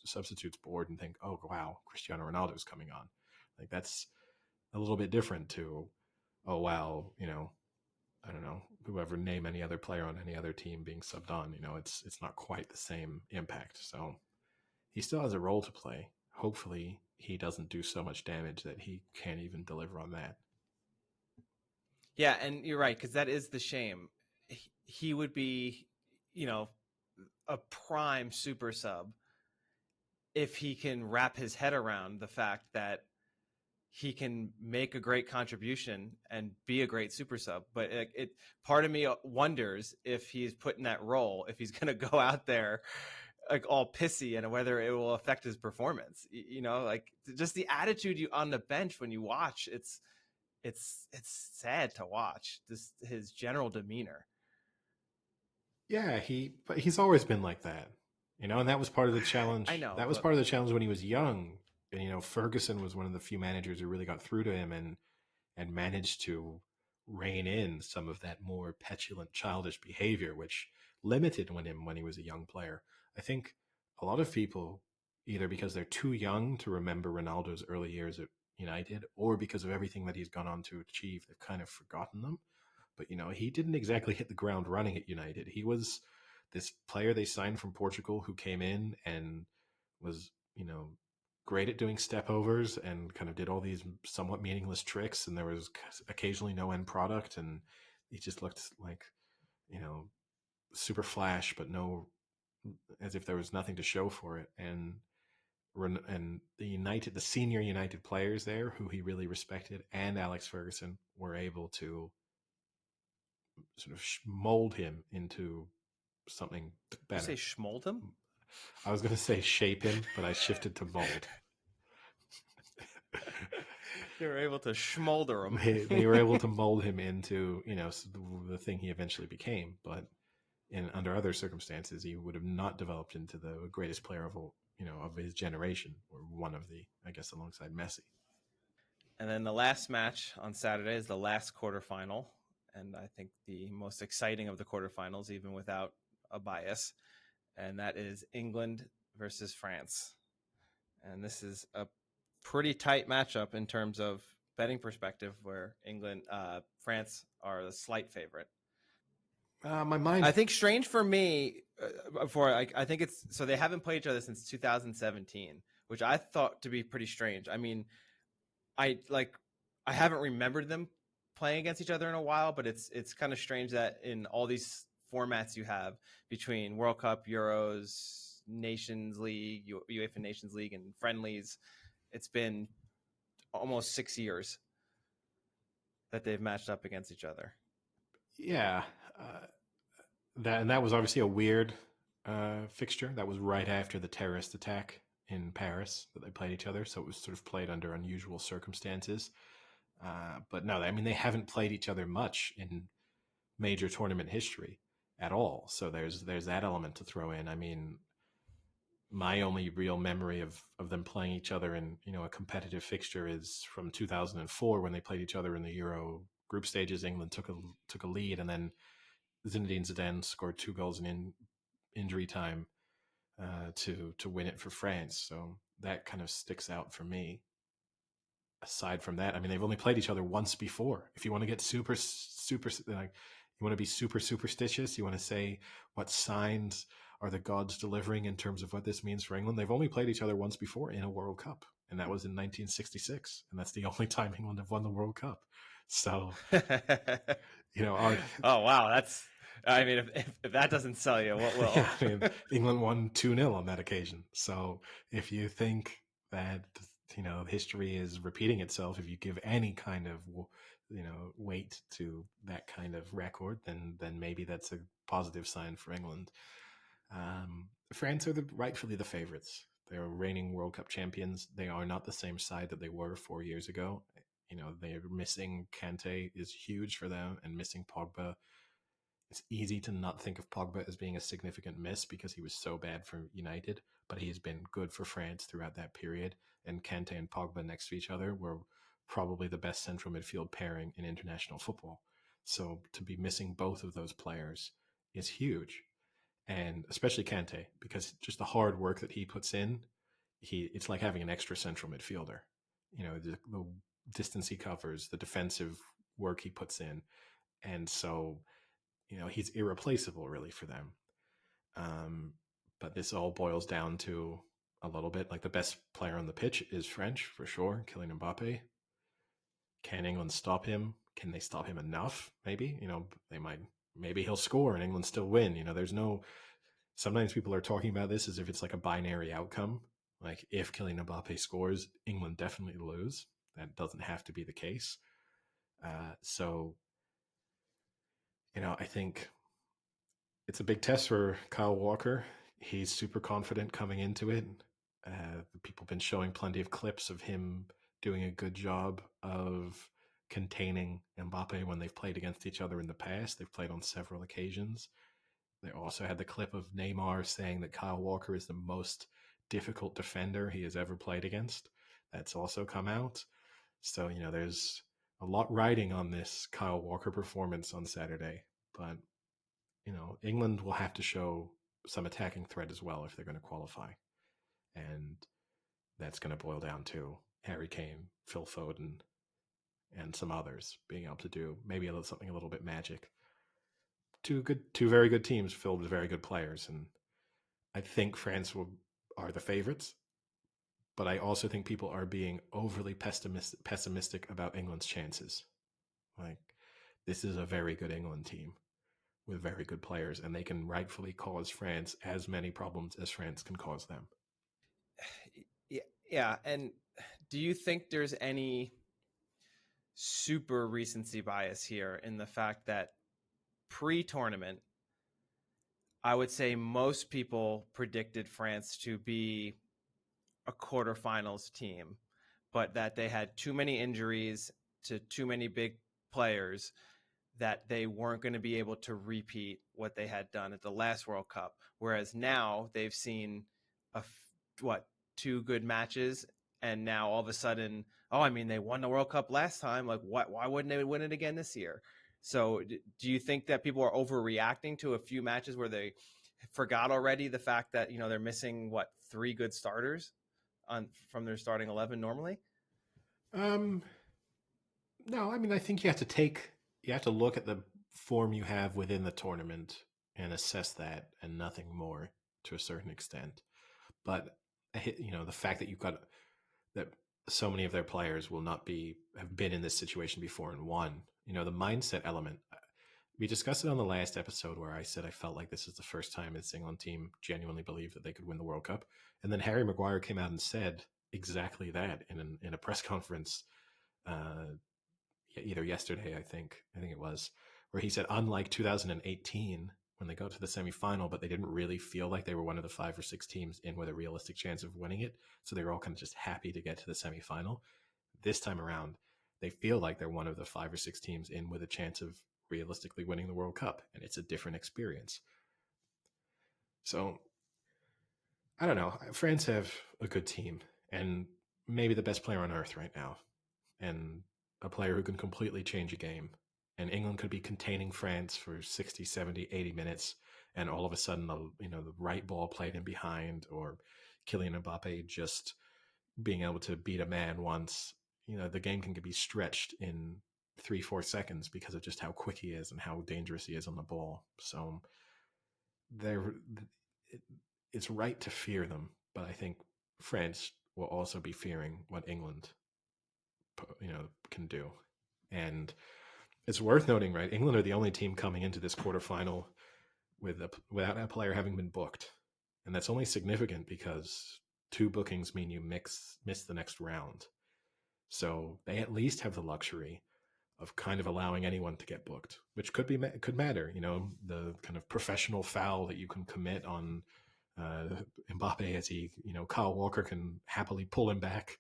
substitutes board and think, oh, wow, Cristiano Ronaldo's coming on. Like that's a little bit different to, oh, wow, I don't know, whoever name any other player on any other team being subbed on. It's not quite the same impact. So he still has a role to play. Hopefully, he doesn't do so much damage that he can't even deliver on that. Yeah, and you're right, because that is the shame. He would be, you know, a prime super sub if he can wrap his head around the fact that he can make a great contribution and be a great super sub. But part of me wonders if he's put in that role, if he's going to go out there like all pissy, and whether it will affect his performance. Like just the attitude on the bench when you watch, it's sad to watch this, his general demeanor. Yeah, but he's always been like that, and that was part of the I challenge. know, That was but part of the challenge when he was young. And Ferguson was one of the few managers who really got through to him and managed to rein in some of that more petulant, childish behavior, which limited him when he was a young player. I think a lot of people, either because they're too young to remember Ronaldo's early years at United, or because of everything that he's gone on to achieve, they've kind of forgotten them. But he didn't exactly hit the ground running at United. He was this player they signed from Portugal who came in and was, great at doing step overs and kind of did all these somewhat meaningless tricks, and there was occasionally no end product, and he just looked like, you know, super flash, but no, as if there was nothing to show for it. And the senior United players there, who he really respected, and Alex Ferguson were able to sort of mold him into something you say better. schmold him. I was going to say shape him, but I shifted to mold. They were able to schmolder him. They were able to mold him into the thing he eventually became, but under other circumstances he would have not developed into the greatest player of his generation, or one of the, I guess, alongside Messi. And then the last match on Saturday is the last quarterfinal, and I think the most exciting of the quarterfinals, even without a bias, and that is England versus France. And this is a pretty tight matchup in terms of betting perspective, where France are the slight favorite. My mind. I think strange for me. I think it's so they haven't played each other since 2017, which I thought to be pretty strange. I mean, I like I haven't remembered them playing against each other in a while, but it's kind of strange that in all these formats you have between World Cup, Euros, Nations League, UEFA Nations League, and friendlies, it's been almost 6 years that they've matched up against each other. Yeah, that was obviously a weird fixture. That was right after the terrorist attack in Paris that they played each other, so it was sort of played under unusual circumstances. But no, I mean they haven't played each other much in major tournament history at all. So there's that element to throw in. I mean, my only real memory of them playing each other in a competitive fixture is from 2004 when they played each other in the Euro group stages. England took a lead, and then Zinedine Zidane scored 2 goals in injury time to win it for France. So that kind of sticks out for me. Aside from that, I mean, they've only played each other once before. If you want to get super, like, you want to be super superstitious, you want to say what signs are the gods delivering in terms of what this means for England. They've only played each other once before in a World Cup, and that was in 1966, and that's the only time England have won the World Cup. So, our Oh wow, that's. I mean, if that doesn't sell you, what will? yeah, I mean, England won 2-0 on that occasion. So if you think that, history is repeating itself, if you give any kind of, weight to that kind of record, then maybe that's a positive sign for England. France are rightfully the favorites. They're reigning World Cup champions. They are not the same side that they were 4 years ago. They're missing Kante is huge for them, and missing Pogba, it's easy to not think of Pogba as being a significant miss because he was so bad for United, but he has been good for France throughout that period. And Kante and Pogba next to each other were probably the best central midfield pairing in international football. So to be missing both of those players is huge. And especially Kante, because just the hard work that he puts in, it's like having an extra central midfielder. The distance he covers, the defensive work he puts in. And so he's irreplaceable really for them. Um, but this all boils down to a little bit like the best player on the pitch is French for sure, Kylian Mbappe. Can England stop him? Can they stop him enough? Maybe they might. Maybe he'll score and England still win. There's no. Sometimes people are talking about this as if it's like a binary outcome. Like if Kylian Mbappe scores, England definitely lose. That doesn't have to be the case. So I think it's a big test for Kyle Walker. He's super confident coming into it. People have been showing plenty of clips of him doing a good job of containing Mbappe when they've played against each other in the past. They've played on several occasions. They also had the clip of Neymar saying that Kyle Walker is the most difficult defender he has ever played against. That's also come out. So, there's a lot riding on this Kyle Walker performance on Saturday. But England will have to show some attacking threat as well if they're going to qualify. And that's going to boil down to Harry Kane, Phil Foden, and some others being able to do maybe something a little bit magic. Two very good teams filled with very good players. And I think France are the favorites. But I also think people are being overly pessimistic about England's chances. Like, this is a very good England team with very good players, and they can rightfully cause France as many problems as France can cause them. Yeah, and do you think there's any super recency bias here in the fact that pre-tournament, I would say most people predicted France to be a quarterfinals team, but that they had too many injuries to too many big players that they weren't going to be able to repeat what they had done at the last World Cup. Whereas now they've seen what, two good matches, and now all of a sudden, oh, I mean, they won the World Cup last time. Like, why wouldn't they win it again this year? So, do you think that people are overreacting to a few matches where they forgot already the fact that they're missing three good starters from their starting 11 normally? Um, no, I mean, I think you have to look at the form you have within the tournament and assess that, and nothing more to a certain extent. But the fact that you've got that so many of their players will not have been in this situation before and won. The mindset element. We discussed it on the last episode where I said I felt like this is the first time this England team genuinely believed that they could win the World Cup, and then Harry Maguire came out and said exactly that in a press conference, either yesterday, I think it was, where he said, unlike 2018 when they got to the semifinal, but they didn't really feel like they were one of the 5 or 6 teams in with a realistic chance of winning it, so they were all kind of just happy to get to the semifinal. This time around, they feel like they're one of the 5 or 6 teams in with a chance of realistically winning the World Cup, and it's a different experience. So I don't know. France have a good team and maybe the best player on earth right now, and a player who can completely change a game. And England could be containing France for 60, 70, 80 minutes, and all of a sudden, the right ball played in behind, or Kylian Mbappe just being able to beat a man once. The game can be stretched in 3, 4 seconds because of just how quick he is and how dangerous he is on the ball. So they're it's right to fear them, but I think France will also be fearing what England, can do. And it's worth noting, right? England are the only team coming into this quarterfinal without a player having been booked, and that's only significant because 2 bookings mean you miss the next round. So they at least have the luxury of kind of allowing anyone to get booked, which could matter. The kind of professional foul that you can commit on Mbappe as Kyle Walker can happily pull him back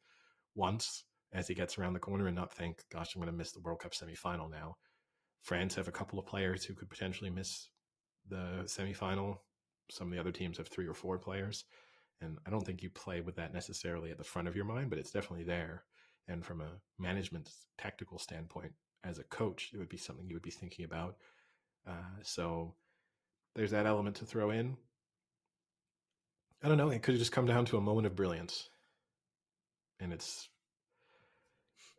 once as he gets around the corner and not think, gosh, I'm going to miss the World Cup semifinal now. France have a couple of players who could potentially miss the semifinal. Some of the other teams have 3 or 4 players. And I don't think you play with that necessarily at the front of your mind, but it's definitely there. And from a management tactical standpoint, as a coach, it would be something you would be thinking about. So there's that element to throw in. I don't know. It could have just come down to a moment of brilliance, and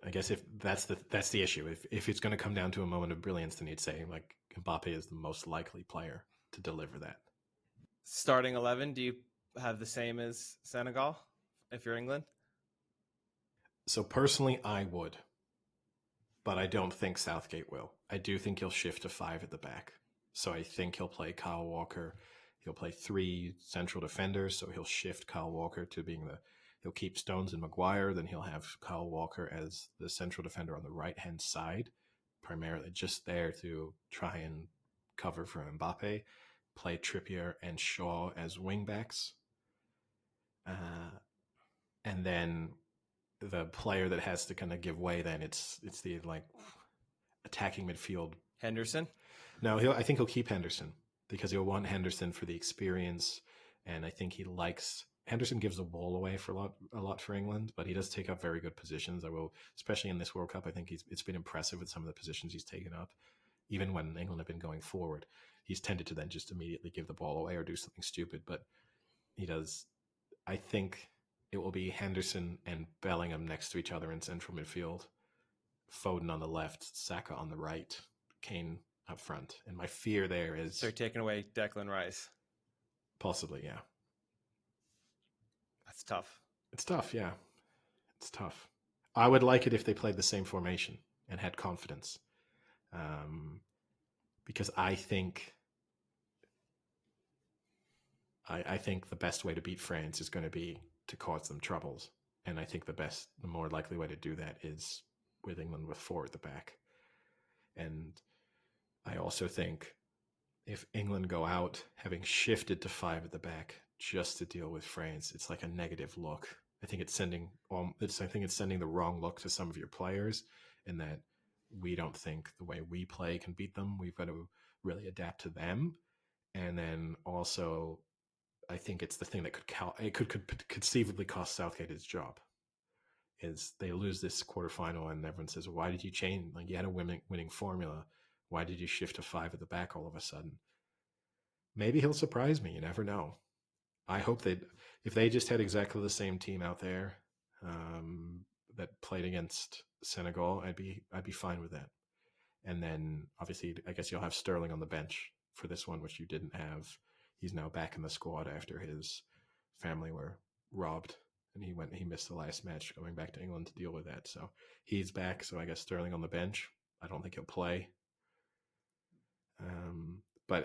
I guess if that's the issue. If it's going to come down to a moment of brilliance, then you'd say like Mbappe is the most likely player to deliver that. Starting 11, do you have the same as Senegal if you're England? So personally, I would, but I don't think Southgate will. I do think he'll shift to 5 at the back. So I think he'll play Kyle Walker. He'll play 3 central defenders. So he'll shift Kyle Walker to he'll keep Stones and Maguire. Then he'll have Kyle Walker as the central defender on the right-hand side, primarily just there to try and cover for Mbappe. Play Trippier and Shaw as wingbacks. And then the player that has to kind of give way, then it's the attacking midfield. Henderson? No, I think he'll keep Henderson because he'll want Henderson for the experience, and I think Henderson gives the ball away for a lot for England, but he does take up very good positions. Especially in this World Cup, I think it's been impressive with some of the positions he's taken up. Even when England have been going forward, he's tended to then just immediately give the ball away or do something stupid, but he does. I think it will be Henderson and Bellingham next to each other in central midfield, Foden on the left, Saka on the right, Kane up front. And my fear there is they're taking away Declan Rice. Possibly, yeah. That's tough. It's tough, yeah. It's tough. I would like it if they played the same formation and had confidence, because I think the best way to beat France is going to be to cause them troubles, and I think the more likely way to do that is with England with 4 at the back. And I also think if England go out having shifted to 5 at the back just to deal with France, it's like a negative look. I think it's sending the wrong look to some of your players, in that we don't think the way we play can beat them. We've got to really adapt to them. And then also, I think it's the thing that could conceivably cost Southgate his job. Is they lose this quarterfinal and everyone says, "Why did you change? Like, you had a winning formula. Why did you shift to 5 at the back all of a sudden?" Maybe he'll surprise me. You never know. I hope if they just had exactly the same team out there that played against Senegal, I'd be fine with that. And then obviously, I guess you'll have Sterling on the bench for this one, which you didn't have. He's now back in the squad after his family were robbed, and he missed the last match going back to England to deal with that. So he's back. So I guess Sterling on the bench. I don't think he'll play.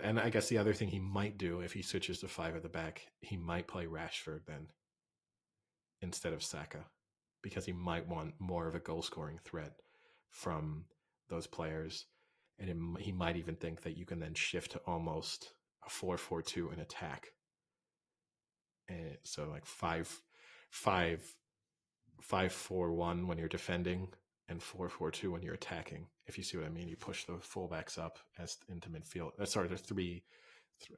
And I guess the other thing he might do if he switches to 5 at the back, he might play Rashford then instead of Saka, because he might want more of a goal scoring threat from those players. And he might even think that you can then shift to almost a 4-4-2 in attack. And so like 5-4-1 when you're defending, and 4-4-2 when you're attacking. If you see what I mean, you push the fullbacks up as into midfield. Sorry, there's three.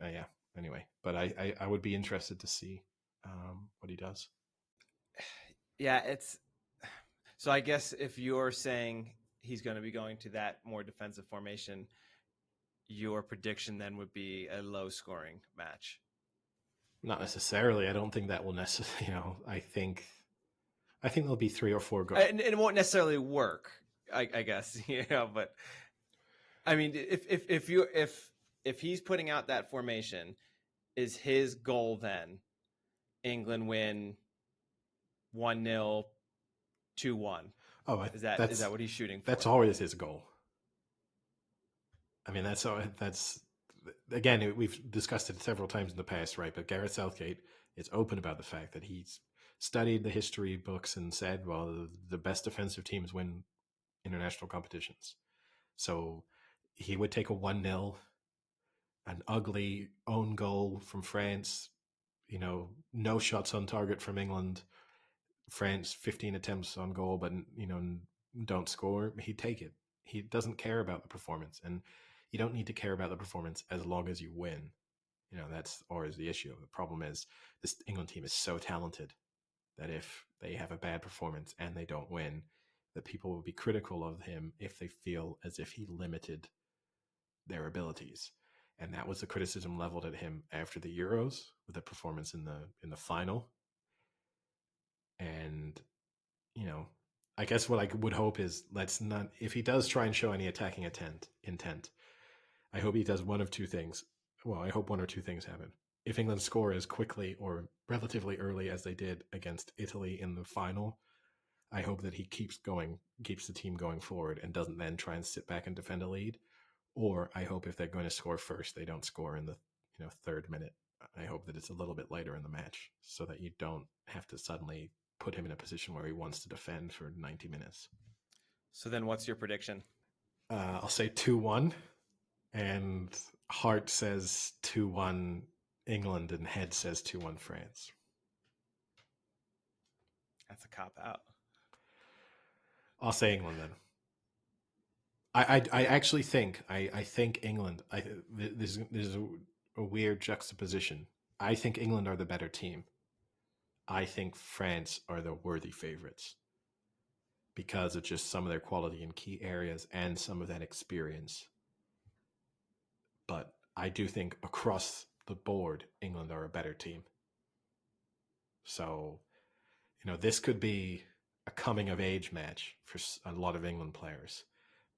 Yeah. Anyway, but I would be interested to see what he does. Yeah, it's so I guess if you're saying he's going to be going to that more defensive formation, your prediction then would be a low scoring match. Not necessarily. I don't think that will necessarily. I think there'll be 3 or 4 goals. And it won't necessarily work, I guess, but I mean, if he's putting out that formation, is his goal then England win 1-0, 2-1? Oh, Is that what he's shooting for? That's always his goal. I mean, that's again, we've discussed it several times in the past, right? But Gareth Southgate is open about the fact that he's studied the history books and said, well, the best defensive teams win international competitions. So he would take a 1-0, an ugly own goal from France, no shots on target from England, France 15 attempts on goal, but don't score. He'd take it. He doesn't care about the performance, and you don't need to care about the performance as long as you win. That's always the issue. The problem is this England team is so talented that if they have a bad performance and they don't win, that people will be critical of him if they feel as if he limited their abilities. And that was the criticism leveled at him after the Euros with the performance in the final. And I guess what I would hope is let's not, if he does try and show any attacking intent, I hope he does one of two things. Well, I hope one or two things happen. If England score as quickly or relatively early as they did against Italy in the final, I hope that he keeps the team going forward and doesn't then try and sit back and defend a lead. Or I hope if they're going to score first, they don't score in the third minute. I hope that it's a little bit later in the match so that you don't have to suddenly put him in a position where he wants to defend for 90 minutes. So then what's your prediction? I'll say 2-1, and heart says 2-1 England and head says 2-1 France. That's a cop out. I'll say England then. I actually think I think England. There's a weird juxtaposition. I think England are the better team. I think France are the worthy favorites because of just some of their quality in key areas and some of that experience. But I do think across the board, England are a better team. So, this could be a coming of age match for a lot of England players.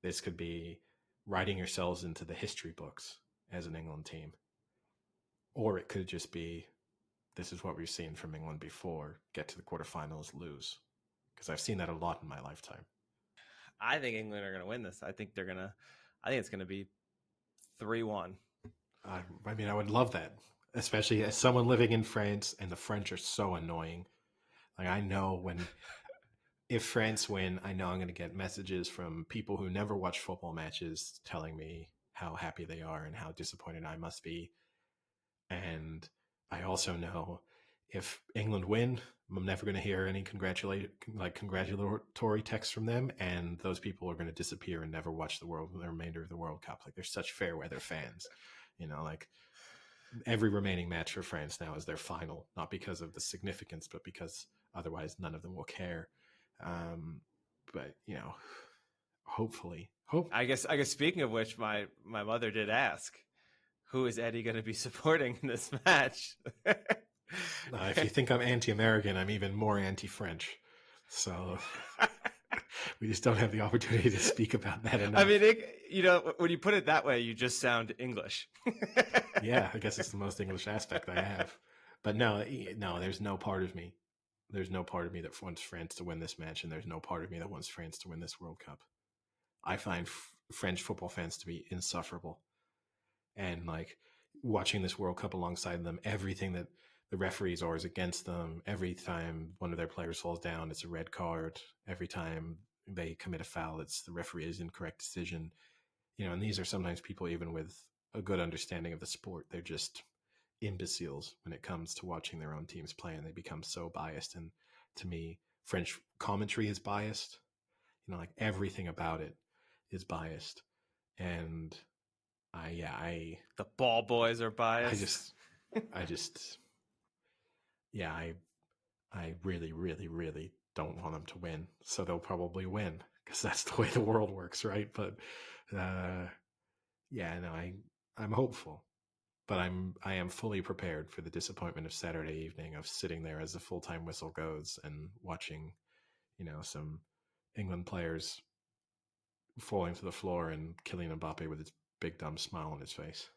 This could be writing yourselves into the history books as an England team. Or it could just be, this is what we've seen from England before, get to the quarterfinals, lose. Because I've seen that a lot in my lifetime. I think England are going to win this. I think it's going to be 3-1. I mean, I would love that, especially as someone living in France, and the French are so annoying. Like, I know if France win, I know I'm going to get messages from people who never watch football matches telling me how happy they are and how disappointed I must be. And I also know if England win, I'm never going to hear any congratulatory texts from them, and those people are going to disappear and never watch the remainder of the World Cup. Like, they're such fair weather fans, like every remaining match for France now is their final, not because of the significance, but because otherwise none of them will care. But hopefully. I guess speaking of which, my mother did ask, who is Eddie going to be supporting in this match? If you think I'm anti-American, I'm even more anti-French. So we just don't have the opportunity to speak about that enough. I mean, when you put it that way, you just sound English. Yeah, I guess it's the most English aspect I have. But no, there's no part of me. There's no part of me that wants France to win this match, and there's no part of me that wants France to win this World Cup. I find French football fans to be insufferable. And like watching this World Cup alongside them, everything that the referees are is against them. Every time one of their players falls down, it's a red card. Every time they commit a foul, it's the referee's incorrect decision. And these are sometimes people even with a good understanding of the sport. They're just imbeciles when it comes to watching their own teams play, and they become so biased. And to me, French commentary is biased. like everything about it is biased. And The ball boys are I biased. just, I just, yeah, I really, really, really don't want them to win. So they'll probably win because that's the way the world works, right? But uh, yeah, no, I'm hopeful, but I am fully prepared for the disappointment of Saturday evening of sitting there as the full time whistle goes and watching, some England players falling to the floor and killing Mbappe with his big dumb smile on his face.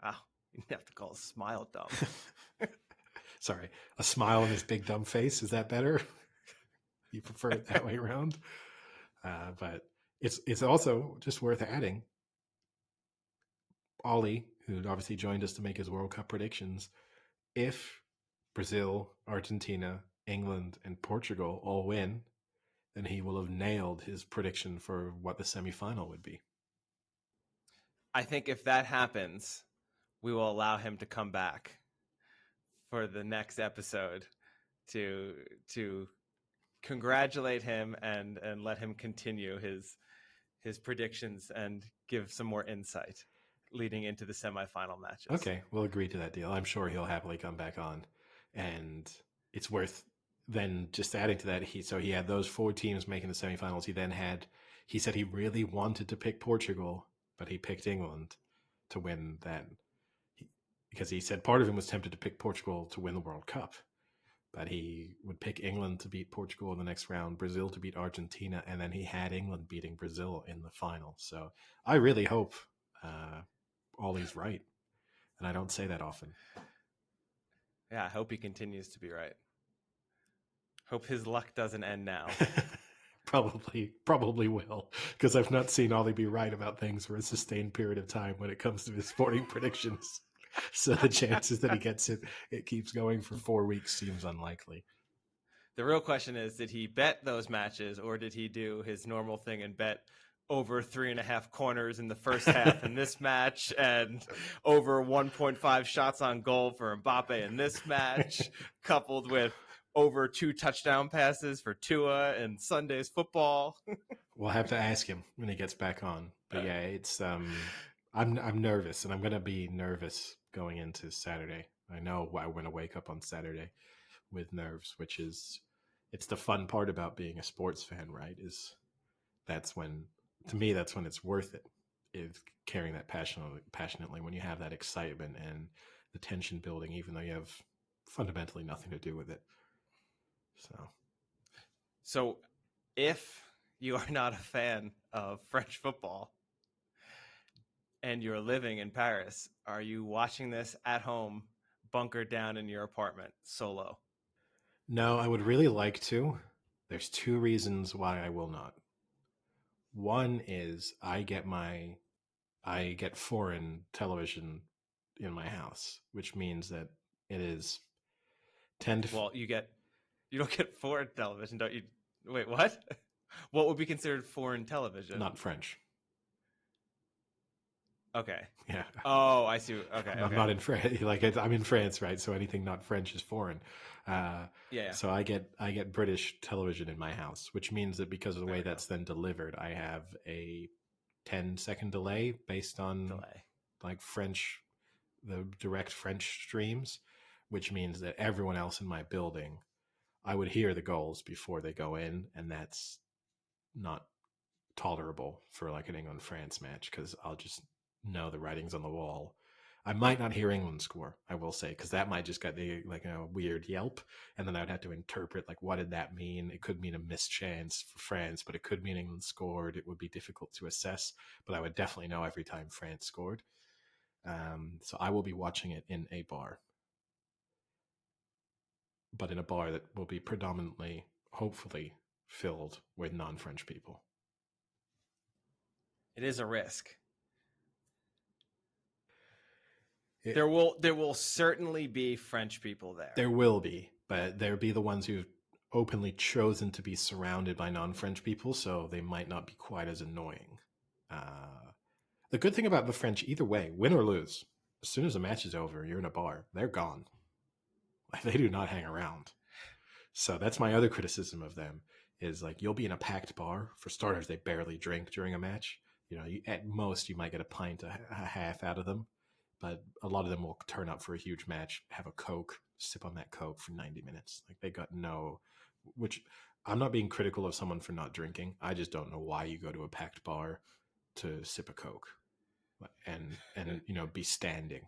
Wow, you have to call a smile dumb. Sorry, a smile on his big dumb face. Is that better? You prefer it that way around? But it's also just worth adding. Ollie, who obviously joined us to make his World Cup predictions, if Brazil, Argentina, England, and Portugal all win, then he will have nailed his prediction for what the semifinal would be. I think if that happens, we will allow him to come back for the next episode to to congratulate him and let him continue his predictions and give some more insight leading into the semifinal matches. Okay, we'll agree to that deal. I'm sure he'll happily come back on, and it's worth then just adding to that. He had those 4 teams making the semifinals. He said he really wanted to pick Portugal, but he picked England to win that because he said part of him was tempted to pick Portugal to win the World Cup, but he would pick England to beat Portugal in the next round, Brazil to beat Argentina, and then he had England beating Brazil in the final. So I really hope Ollie's right, and I don't say that often. Yeah, I hope he continues to be right. Hope his luck doesn't end now. Probably will, because I've not seen Ollie be right about things for a sustained period of time when it comes to his sporting predictions. So the chances that he gets it keeps going for 4 weeks seems unlikely. The real question is, did he bet those matches or did he do his normal thing and bet over 3.5 corners in the first half in this match and over 1.5 shots on goal for Mbappe in this match, coupled with over 2 touchdown passes for Tua in Sunday's football? We'll have to ask him when he gets back on. But yeah, it's I'm nervous, and I'm gonna be nervous going into Saturday. I know I'm gonna wake up on Saturday with nerves, which is it's the fun part about being a sports fan, right? Is that's when to me that's when it's worth it. Is carrying that passionately when you have that excitement and the tension building, even though you have fundamentally nothing to do with it. So if you are not a fan of French football and you're living in Paris, are you watching this at home, bunkered down in your apartment, solo? No, I would really like to. There's 2 reasons why I will not. One is I get foreign television in my house, which means that it is 10 to Well, you don't get foreign television, don't you? Wait, what? What would be considered foreign television? not French. Okay. Yeah. Oh, I see. Okay, I'm okay. not in France. I'm in France, right? So anything not French is foreign. Yeah. So I get British television in my house, which means that because of the There way we go. that's then delivered, I have a 10-second delay based on Delay. like the direct French streams, which means that everyone else in my building, I would hear the goals before they go in, and that's not tolerable for like an England France match because I'll just know the writing's on the wall. I might not hear England score, I will say, because that might just get the weird yelp, and then I'd have to interpret like what did that mean. It could mean a missed chance for France, but it could mean England scored. It would be difficult to assess, but I would definitely know every time France scored. So I will be watching it in a bar, but in a bar that will be predominantly, hopefully, filled with non-French people. It is a risk. It, There will certainly be French people there. There will be, but there'll be the ones who've openly chosen to be surrounded by non-French people, so they might not be quite as annoying. The good thing about the French, either way, win or lose, as soon as the match is over, you're in a bar, they're gone. Like, they do not hang around. So that's my other criticism of them is like you'll be in a packed bar. For starters, they barely drink during a match. At most you might get a pint, a half out of them, but a lot of them will turn up for a huge match, have a Coke, sip on that Coke for 90 minutes. Like they got no, which I'm not being critical of someone for not drinking. I just don't know why you go to a packed bar to sip a Coke and be standing.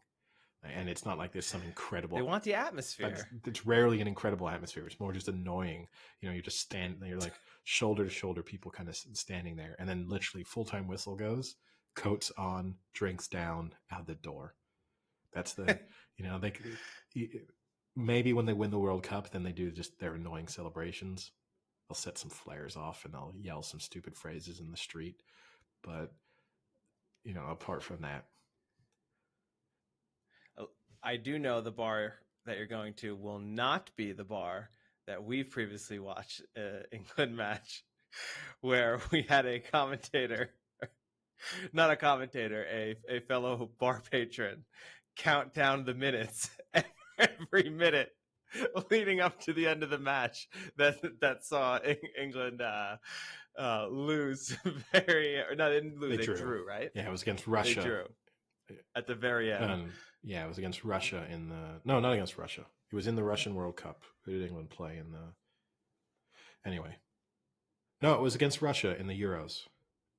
And it's not like there's some They incredible. want the atmosphere. It's rarely an incredible atmosphere. It's more just annoying. You just stand. You're like shoulder to shoulder, people kind of standing there, and then literally full time whistle goes, coats on, drinks down, out the door. That's they maybe when they win the World Cup, then they do just their annoying celebrations. They'll set some flares off and they'll yell some stupid phrases in the street. But apart from that, I do know the bar that you're going to will not be the bar that we've previously watched England match, where we had a commentator, not a commentator, a fellow bar patron, count down the minutes every minute leading up to the end of the match that saw England lose or no, they didn't lose, they drew, right? Yeah, it was against Russia. They drew at the very end. Yeah, it was against Russia no, not against Russia. It was in the Russian World Cup. Who did England play in the? Anyway, no, it was against Russia in the Euros.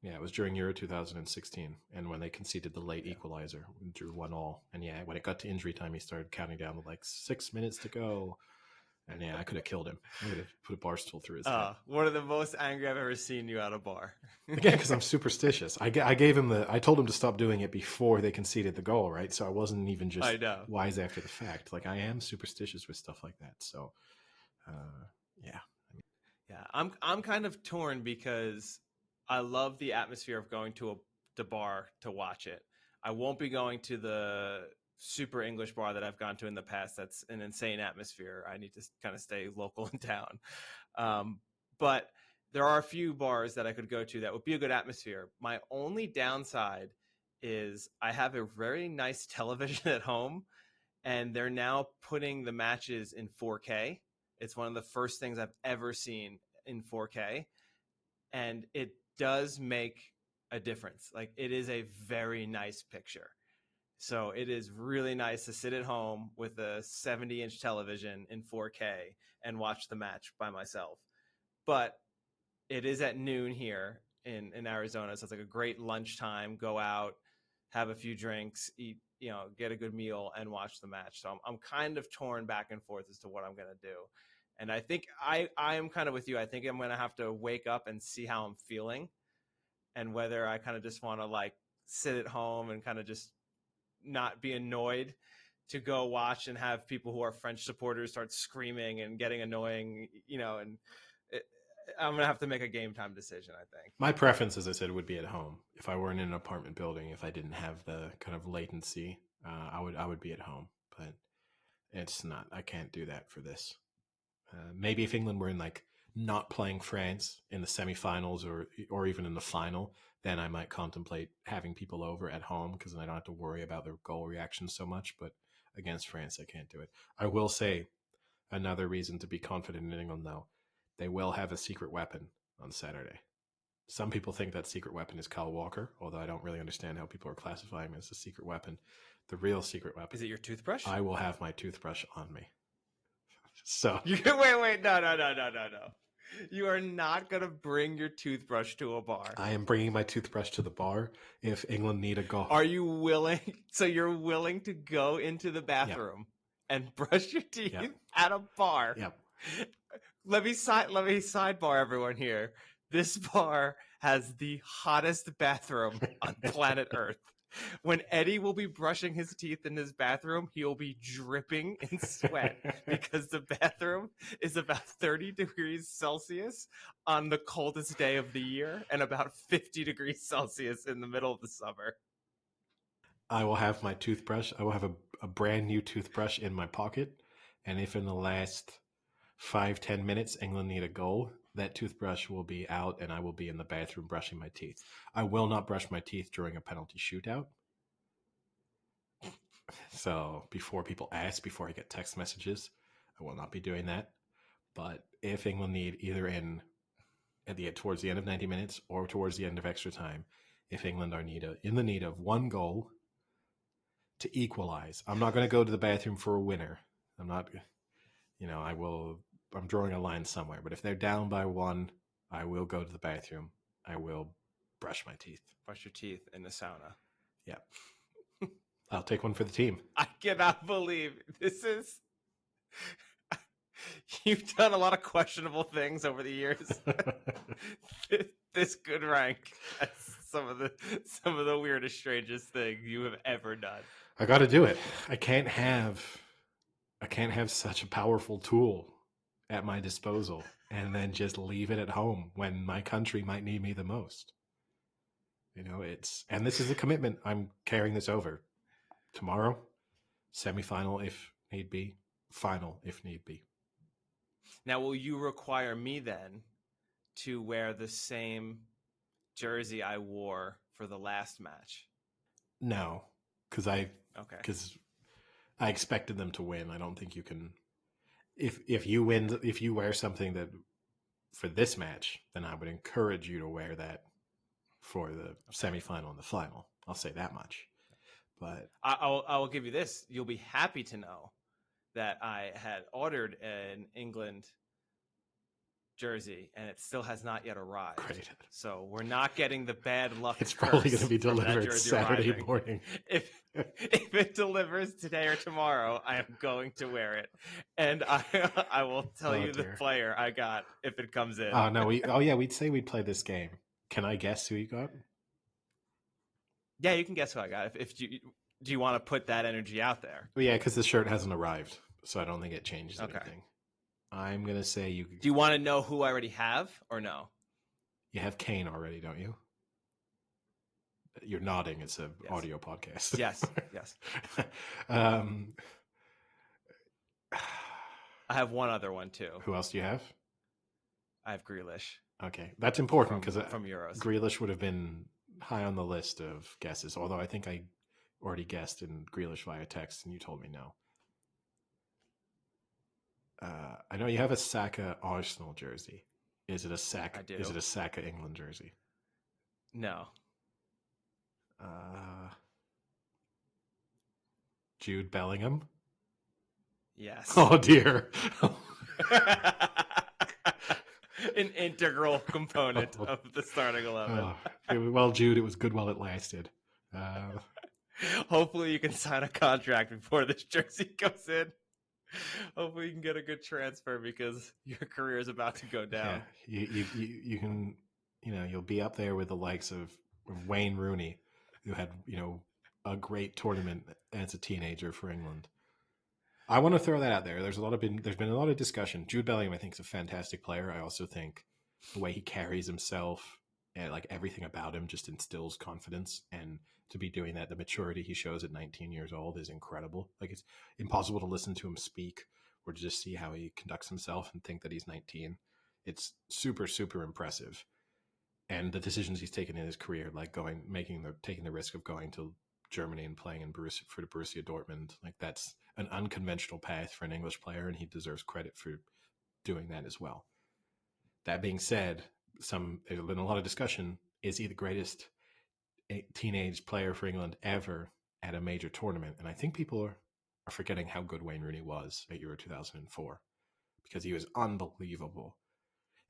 Yeah, it was during Euro 2016, and when they conceded the late equalizer, drew 1-1. And yeah, when it got to injury time, he started counting down to like 6 minutes to go. And yeah, I could have killed him. I would have put a bar stool through his head. One of the most angry I've ever seen you at a bar. Again, because I'm superstitious. I told him to stop doing it before they conceded the goal, right? So I wasn't even just wise after the fact. Like I am superstitious with stuff like that. So, yeah. Yeah, I'm kind of torn because I love the atmosphere of going to the bar to watch it. I won't be going to the super English bar that I've gone to in the past. That's an insane atmosphere. I need to kind of stay local in town. But there are a few bars that I could go to that would be a good atmosphere. My only downside is I have a very nice television at home, and they're now putting the matches in 4K. It's one of the first things I've ever seen in 4K, and it does make a difference. Like it is a very nice picture. So it is really nice to sit at home with a 70-inch television in 4K and watch the match by myself. But it is at noon here in Arizona, so it's like a great lunchtime. Go out, have a few drinks, eat, get a good meal, and watch the match. So I'm kind of torn back and forth as to what I'm going to do. And I think I am kind of with you. I think I'm going to have to wake up and see how I'm feeling and whether I kind of just want to like sit at home and kind of just not be annoyed to go watch and have people who are French supporters start screaming and getting annoying, and I'm going to have to make a game time decision, I think. My preference, as I said, would be at home. If I were in an apartment building, if I didn't have the kind of latency, I would be at home. But it's not. I can't do that for this. Maybe if England were in like not playing France in the semifinals or even in the final, then I might contemplate having people over at home because then I don't have to worry about their goal reactions so much. But against France, I can't do it. I will say another reason to be confident in England, though, they will have a secret weapon on Saturday. Some people think that secret weapon is Kyle Walker, although I don't really understand how people are classifying him as a secret weapon. The real secret weapon. Is it your toothbrush? I will have my toothbrush on me. So wait, no. You are not going to bring your toothbrush to a bar. I am bringing my toothbrush to the bar if England need a goal. Are you willing? So you're willing to go into the bathroom and brush your teeth at a bar? Yep. Let me sidebar everyone here. This bar has the hottest bathroom on planet Earth. When Eddie will be brushing his teeth in his bathroom, he'll be dripping in sweat because the bathroom is about 30 degrees Celsius on the coldest day of the year and about 50 degrees Celsius in the middle of the summer. I will have my toothbrush. I will have a brand new toothbrush in my pocket. And if in the last 5-10 minutes England need a goal, that toothbrush will be out and I will be in the bathroom brushing my teeth. I will not brush my teeth during a penalty shootout. So before people ask, before I get text messages, I will not be doing that. But if England need either towards the end of 90 minutes or towards the end of extra time, if England are in the need of one goal to equalize, I'm not going to go to the bathroom for a winner. I'm not, I'm drawing a line somewhere. But if they're down by one, I will go to the bathroom. I will brush my teeth. Brush your teeth in the sauna. Yeah. I'll take one for the team. I cannot believe this is. You've done a lot of questionable things over the years. This could rank as some of the weirdest, strangest thing you have ever done. I got to do it. I can't have such a powerful tool at my disposal and then just leave it at home when my country might need me the most. And this is a commitment. I'm carrying this over. Tomorrow, semifinal if need be, final if need be. Now, will you require me then to wear the same jersey I wore for the last match? No, because I expected them to win. I don't think you can. If you win, if you wear something that for this match, then I would encourage you to wear that for the semifinal and the final. I'll say that much. But I will give you this. You'll be happy to know that I had ordered an England jersey and it still has not yet arrived. Great. So we're not getting the bad luck. It's probably going to be delivered Saturday morning. If it delivers today or tomorrow, I am going to wear it, and I will tell you the player I got if it comes in. Oh no! We'd say we'd play this game. Can I guess who you got? Yeah, you can guess who I got. Do you want to put that energy out there? Well, yeah, because the shirt hasn't arrived, so I don't think it changes anything. I'm gonna say you. Do you want to know who I already have, or no? You have Kane already, don't you? You're nodding. It's an audio podcast. Yes. I have one other one too. Who else do you have? I have Grealish. Okay, that's important because from Euros, Grealish would have been high on the list of guesses. Although I think I already guessed in Grealish via text, and you told me no. I know you have a Saka Arsenal jersey. Is it a Saka? I do. Is it a Saka England jersey? No. Jude Bellingham? Yes. Oh dear. An integral component of the starting 11. Well, Jude, it was good while it lasted. Hopefully you can sign a contract before this jersey comes in. Hopefully you can get a good transfer because your career is about to go down. Yeah, you can, you'll be up there with the likes of Wayne Rooney, who had, a great tournament as a teenager for England. I want to throw that out there. There's been a lot of discussion. Jude Bellingham, I think, is a fantastic player. I also think the way he carries himself and like everything about him just instills confidence. And to be doing that, the maturity he shows at 19 years old is incredible. Like, it's impossible to listen to him speak or to just see how he conducts himself and think that he's 19. It's super, super impressive. And the decisions he's taken in his career, like taking the risk of going to Germany and playing in Borussia Dortmund, like that's an unconventional path for an English player, and he deserves credit for doing that as well. That being said, there's been a lot of discussion. Is he the greatest teenage player for England ever at a major tournament? And I think people are forgetting how good Wayne Rooney was at Euro 2004, because he was unbelievable.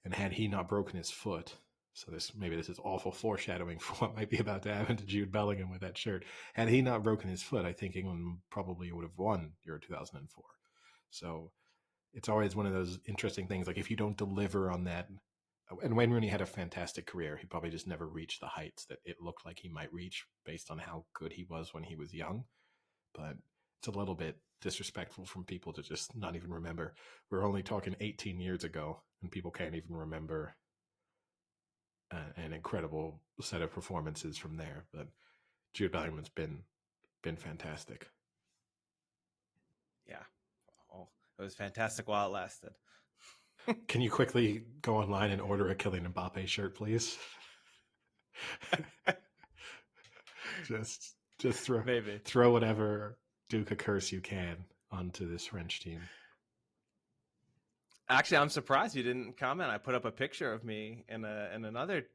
And had he not broken his foot, so this is awful foreshadowing for what might be about to happen to Jude Bellingham with that shirt. Had he not broken his foot, I think England probably would have won Euro 2004. So it's always one of those interesting things. Like, if you don't deliver on that, and Wayne Rooney had a fantastic career, he probably just never reached the heights that it looked like he might reach based on how good he was when he was young. But it's a little bit disrespectful from people to just not even remember. We're only talking 18 years ago, and people can't even remember an incredible set of performances from there. But Jude Bellingham's been fantastic. Yeah. Oh, it was fantastic while it lasted. Can you quickly go online and order a Kylian Mbappe shirt, please? just throw whatever Duke curse you can onto this French team. Actually, I'm surprised you didn't comment. I put up a picture of me in another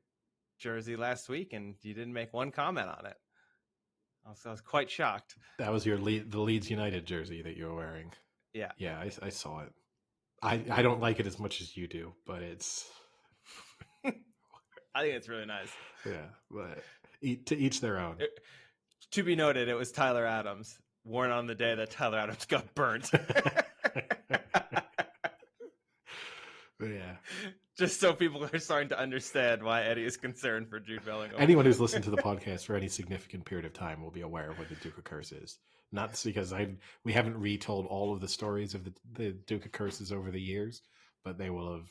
jersey last week, and you didn't make one comment on it. I was quite shocked. That was the Leeds United jersey that you were wearing. Yeah. Yeah, I saw it. I don't like it as much as you do, but it's I think it's really nice. yeah, but to each their own. To be noted, it was Tyler Adams, worn on the day that Tyler Adams got burnt. Yeah. Just so people are starting to understand why Eddie is concerned for Jude Bellingham. Anyone who's listened to the podcast for any significant period of time will be aware of what the Duke of Curse is. Not because we haven't retold all of the stories of the Duke of Curses over the years, but they will have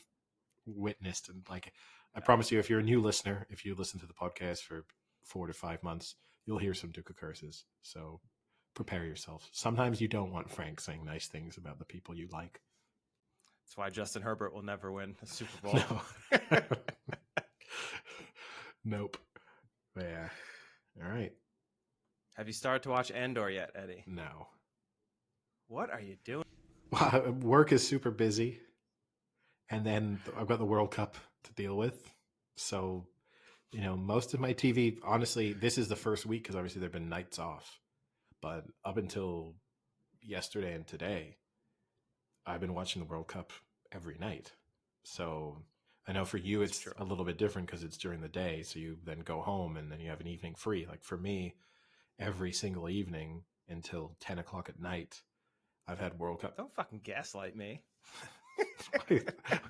witnessed, and like I promise you, if you're a new listener, if you listen to the podcast for 4 to 5 months, you'll hear some Duke of Curses. So prepare yourself. Sometimes you don't want Frank saying nice things about the people you like. That's why Justin Herbert will never win a Super Bowl. No. Nope. Yeah. All right. Have you started to watch Andor yet, Eddie? No. What are you doing? Well, work is super busy. And then I've got the World Cup to deal with. So, most of my TV, honestly, this is the first week because obviously there have been nights off. But up until yesterday and today, I've been watching the World Cup every night. So I know for you, it's a little bit different because it's during the day. So you then go home and then you have an evening free. Like for me, every single evening until 10 o'clock at night, I've had World Cup. Don't fucking gaslight me.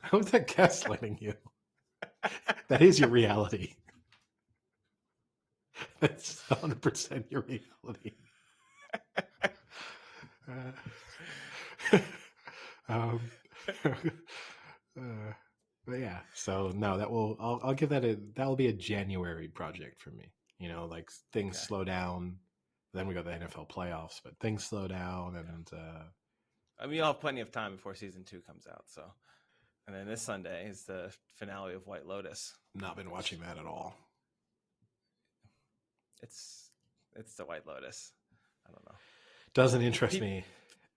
How is that gaslighting you? That is your reality. That's 100% your reality. But yeah, so no, I'll give that'll be a January project for me. Like things slow down. Then we got the NFL playoffs, but things slow down, and I mean, you'll have plenty of time before season 2 comes out. So, and then this Sunday is the finale of White Lotus. Not been watching that at all. It's the White Lotus. I don't know. Doesn't interest me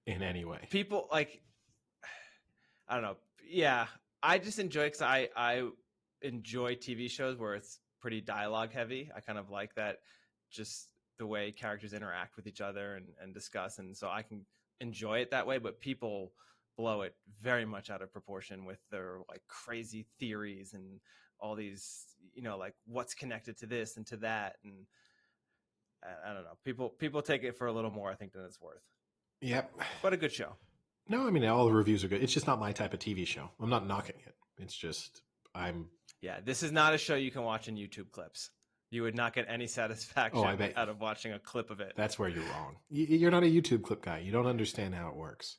in any way. People like, I don't know. Yeah, I just enjoy because I enjoy TV shows where it's pretty dialogue heavy. I kind of like that, just the way characters interact with each other and discuss, and so I can enjoy it that way. But people blow it very much out of proportion with their like crazy theories and all these, like what's connected to this and to that, and I don't know. People take it for a little more, I think, than it's worth. Yep. But a good show. No, I mean, all the reviews are good. It's just not my type of TV show. I'm not knocking it. It's just Yeah, this is not a show you can watch in YouTube clips. You would not get any satisfaction out of watching a clip of it. That's where you're wrong. You're not a YouTube clip guy. You don't understand how it works.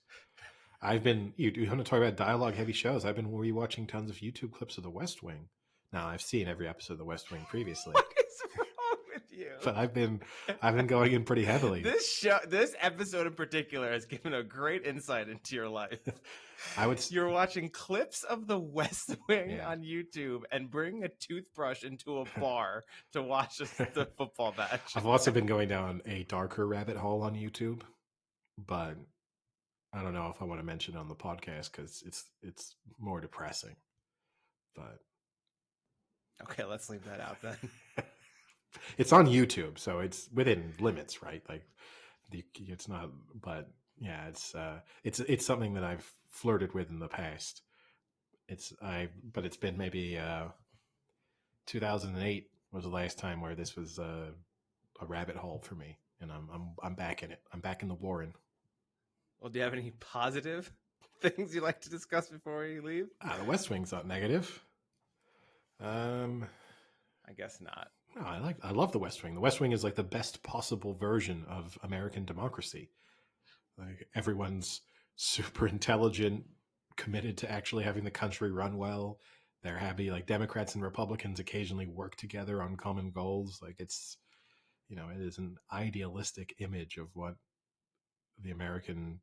You want to talk about dialogue-heavy shows. I've been rewatching tons of YouTube clips of The West Wing. Now, I've seen every episode of The West Wing previously. What is wrong with you? But I've been going in pretty heavily. This episode in particular has given a great insight into your life. You're watching clips of The West Wing on YouTube and bring a toothbrush into a bar to watch the football match. I've also been going down a darker rabbit hole on YouTube, but I don't know if I want to mention it on the podcast because it's more depressing. But okay, let's leave that out then. It's on YouTube, so it's within limits, right? Like it's not, but yeah, it's something that I've flirted with in the past. But it's been maybe 2008 was the last time where this was a rabbit hole for me, and I'm back in it. I'm back in the Warren. Well, do you have any positive things you'd like to discuss before you leave? The West Wing's not negative. I guess not. No, I love the West Wing. The West Wing is like the best possible version of American democracy. Like everyone's super intelligent, committed to actually having the country run well. They're happy. Like Democrats and Republicans occasionally work together on common goals. Like it's, it is an idealistic image of what the American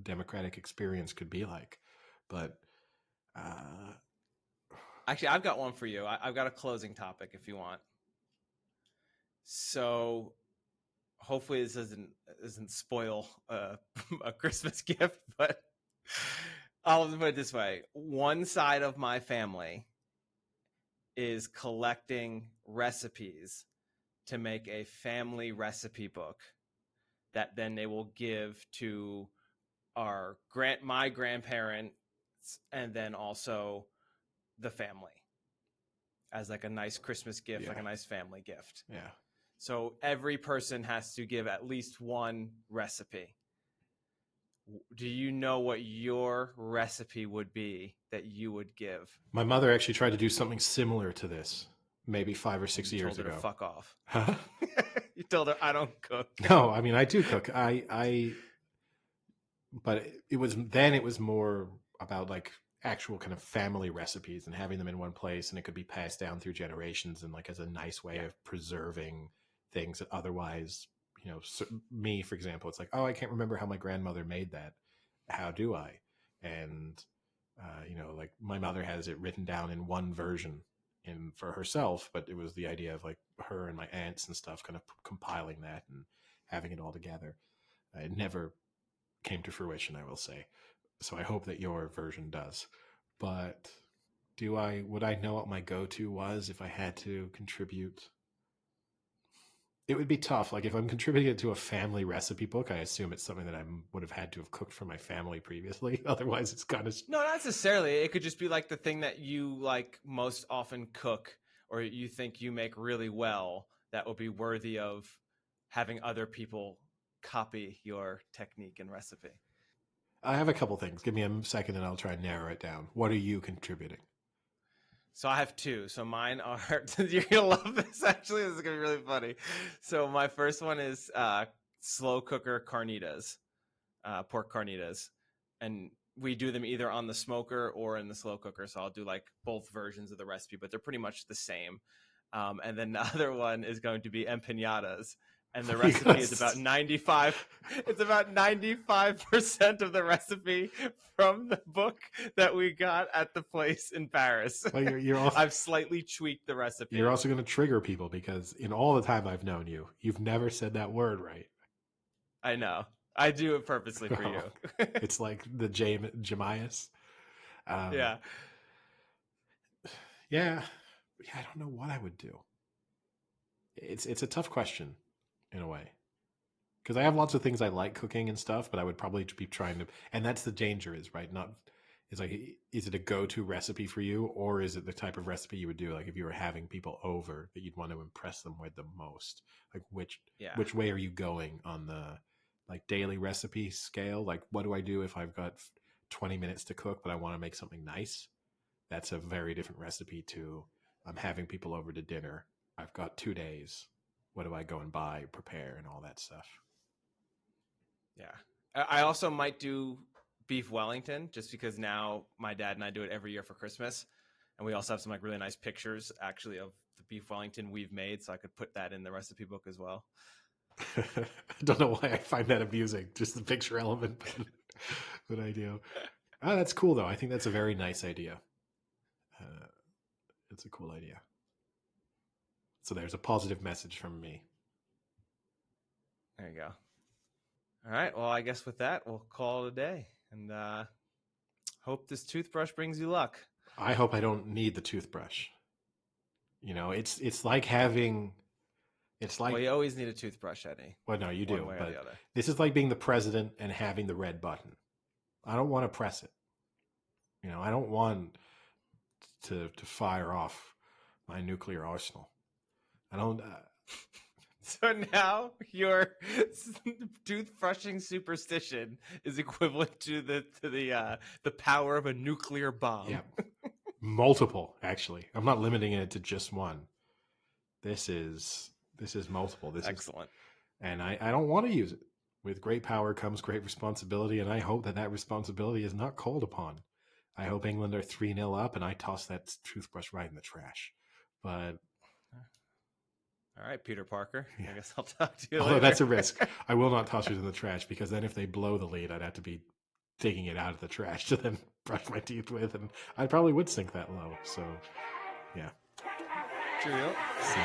democratic experience could be like. But actually, I've got one for you. I've got a closing topic if you want. So hopefully this doesn't spoil a Christmas gift, but I'll put it this way. One side of my family is collecting recipes to make a family recipe book that then they will give to my grandparents and then also the family as like a nice Christmas gift, like a nice family gift. Yeah. So every person has to give at least one recipe. Do you know what your recipe would be that you would give? My mother actually tried to do something similar to this maybe 5 or 6 You years told her ago. to fuck off. Huh? You told her I don't cook. No, I mean I do cook. But it was more about like actual kind of family recipes and having them in one place, and it could be passed down through generations and like as a nice way of preserving things that otherwise, me for example, it's like, oh, I can't remember how my grandmother made that. How do I? And like my mother has it written down in one version in for herself, but it was the idea of like her and my aunts and stuff kind of compiling that and having it all together. It never came to fruition, I will say. So I hope that your version does. But would I know what my go-to was if I had to contribute? It would be tough. Like if I'm contributing it to a family recipe book, I assume it's something that I would have had to have cooked for my family previously. Otherwise, it's kind of No, not necessarily. It could just be like the thing that you like most often cook or you think you make really well that would be worthy of having other people copy your technique and recipe. I have a couple things. Give me a second and I'll try and narrow it down. What are you contributing? So I have two. So mine are, you're going to love this actually. This is going to be really funny. So my first one is slow cooker carnitas, pork carnitas. And we do them either on the smoker or in the slow cooker. So I'll do like both versions of the recipe, but they're pretty much the same. And then the other one is going to be empanadas. And the recipe is about 95. It's about 95% of the recipe from the book that we got at the place in Paris. Well, you're also, I've slightly tweaked the recipe. You're also going to trigger people because in all the time I've known you, you've never said that word right. I know. I do it purposely for you. It's like the Jemias. Yeah. Yeah. I don't know what I would do. It's a tough question in a way. Because I have lots of things I like cooking and stuff, but I would probably be trying to, and that's the danger is, right? Is it a go-to recipe for you, or is it the type of recipe you would do, like if you were having people over that you'd want to impress them with the most? Like which way are you going on the like daily recipe scale? Like what do I do if I've got 20 minutes to cook, but I want to make something nice? That's a very different recipe to I'm having people over to dinner. I've got 2 days. What do I go and buy, prepare, and all that stuff? Yeah. I also might do beef Wellington just because now my dad and I do it every year for Christmas. And we also have some like really nice pictures actually of the beef Wellington we've made. So I could put that in the recipe book as well. I don't know why I find that amusing, just the picture element, but I do. Oh, that's cool though. I think that's a very nice idea. It's a cool idea. So there's a positive message from me. There you go. All right. Well, I guess with that, we'll call it a day. And hope this toothbrush brings you luck. I hope I don't need the toothbrush. It's like having. It's like. Well, you always need a toothbrush, Eddie. Well, no, you do. One way or the other. This is like being the president and having the red button. I don't want to press it. I don't want to fire off my nuclear arsenal. I don't. So now your toothbrushing superstition is equivalent to the power of a nuclear bomb. Yeah, multiple actually. I'm not limiting it to just one. This is multiple. This excellent. And I don't want to use it. With great power comes great responsibility, and I hope that responsibility is not called upon. I hope England are 3-0 up, and I toss that toothbrush right in the trash. But all right, Peter Parker. Yeah. I guess I'll talk to you later. Although that's a risk. I will not toss it in the trash because then if they blow the lead, I'd have to be taking it out of the trash to then brush my teeth with, and I probably would sink that low. So, yeah. Cheerio. So.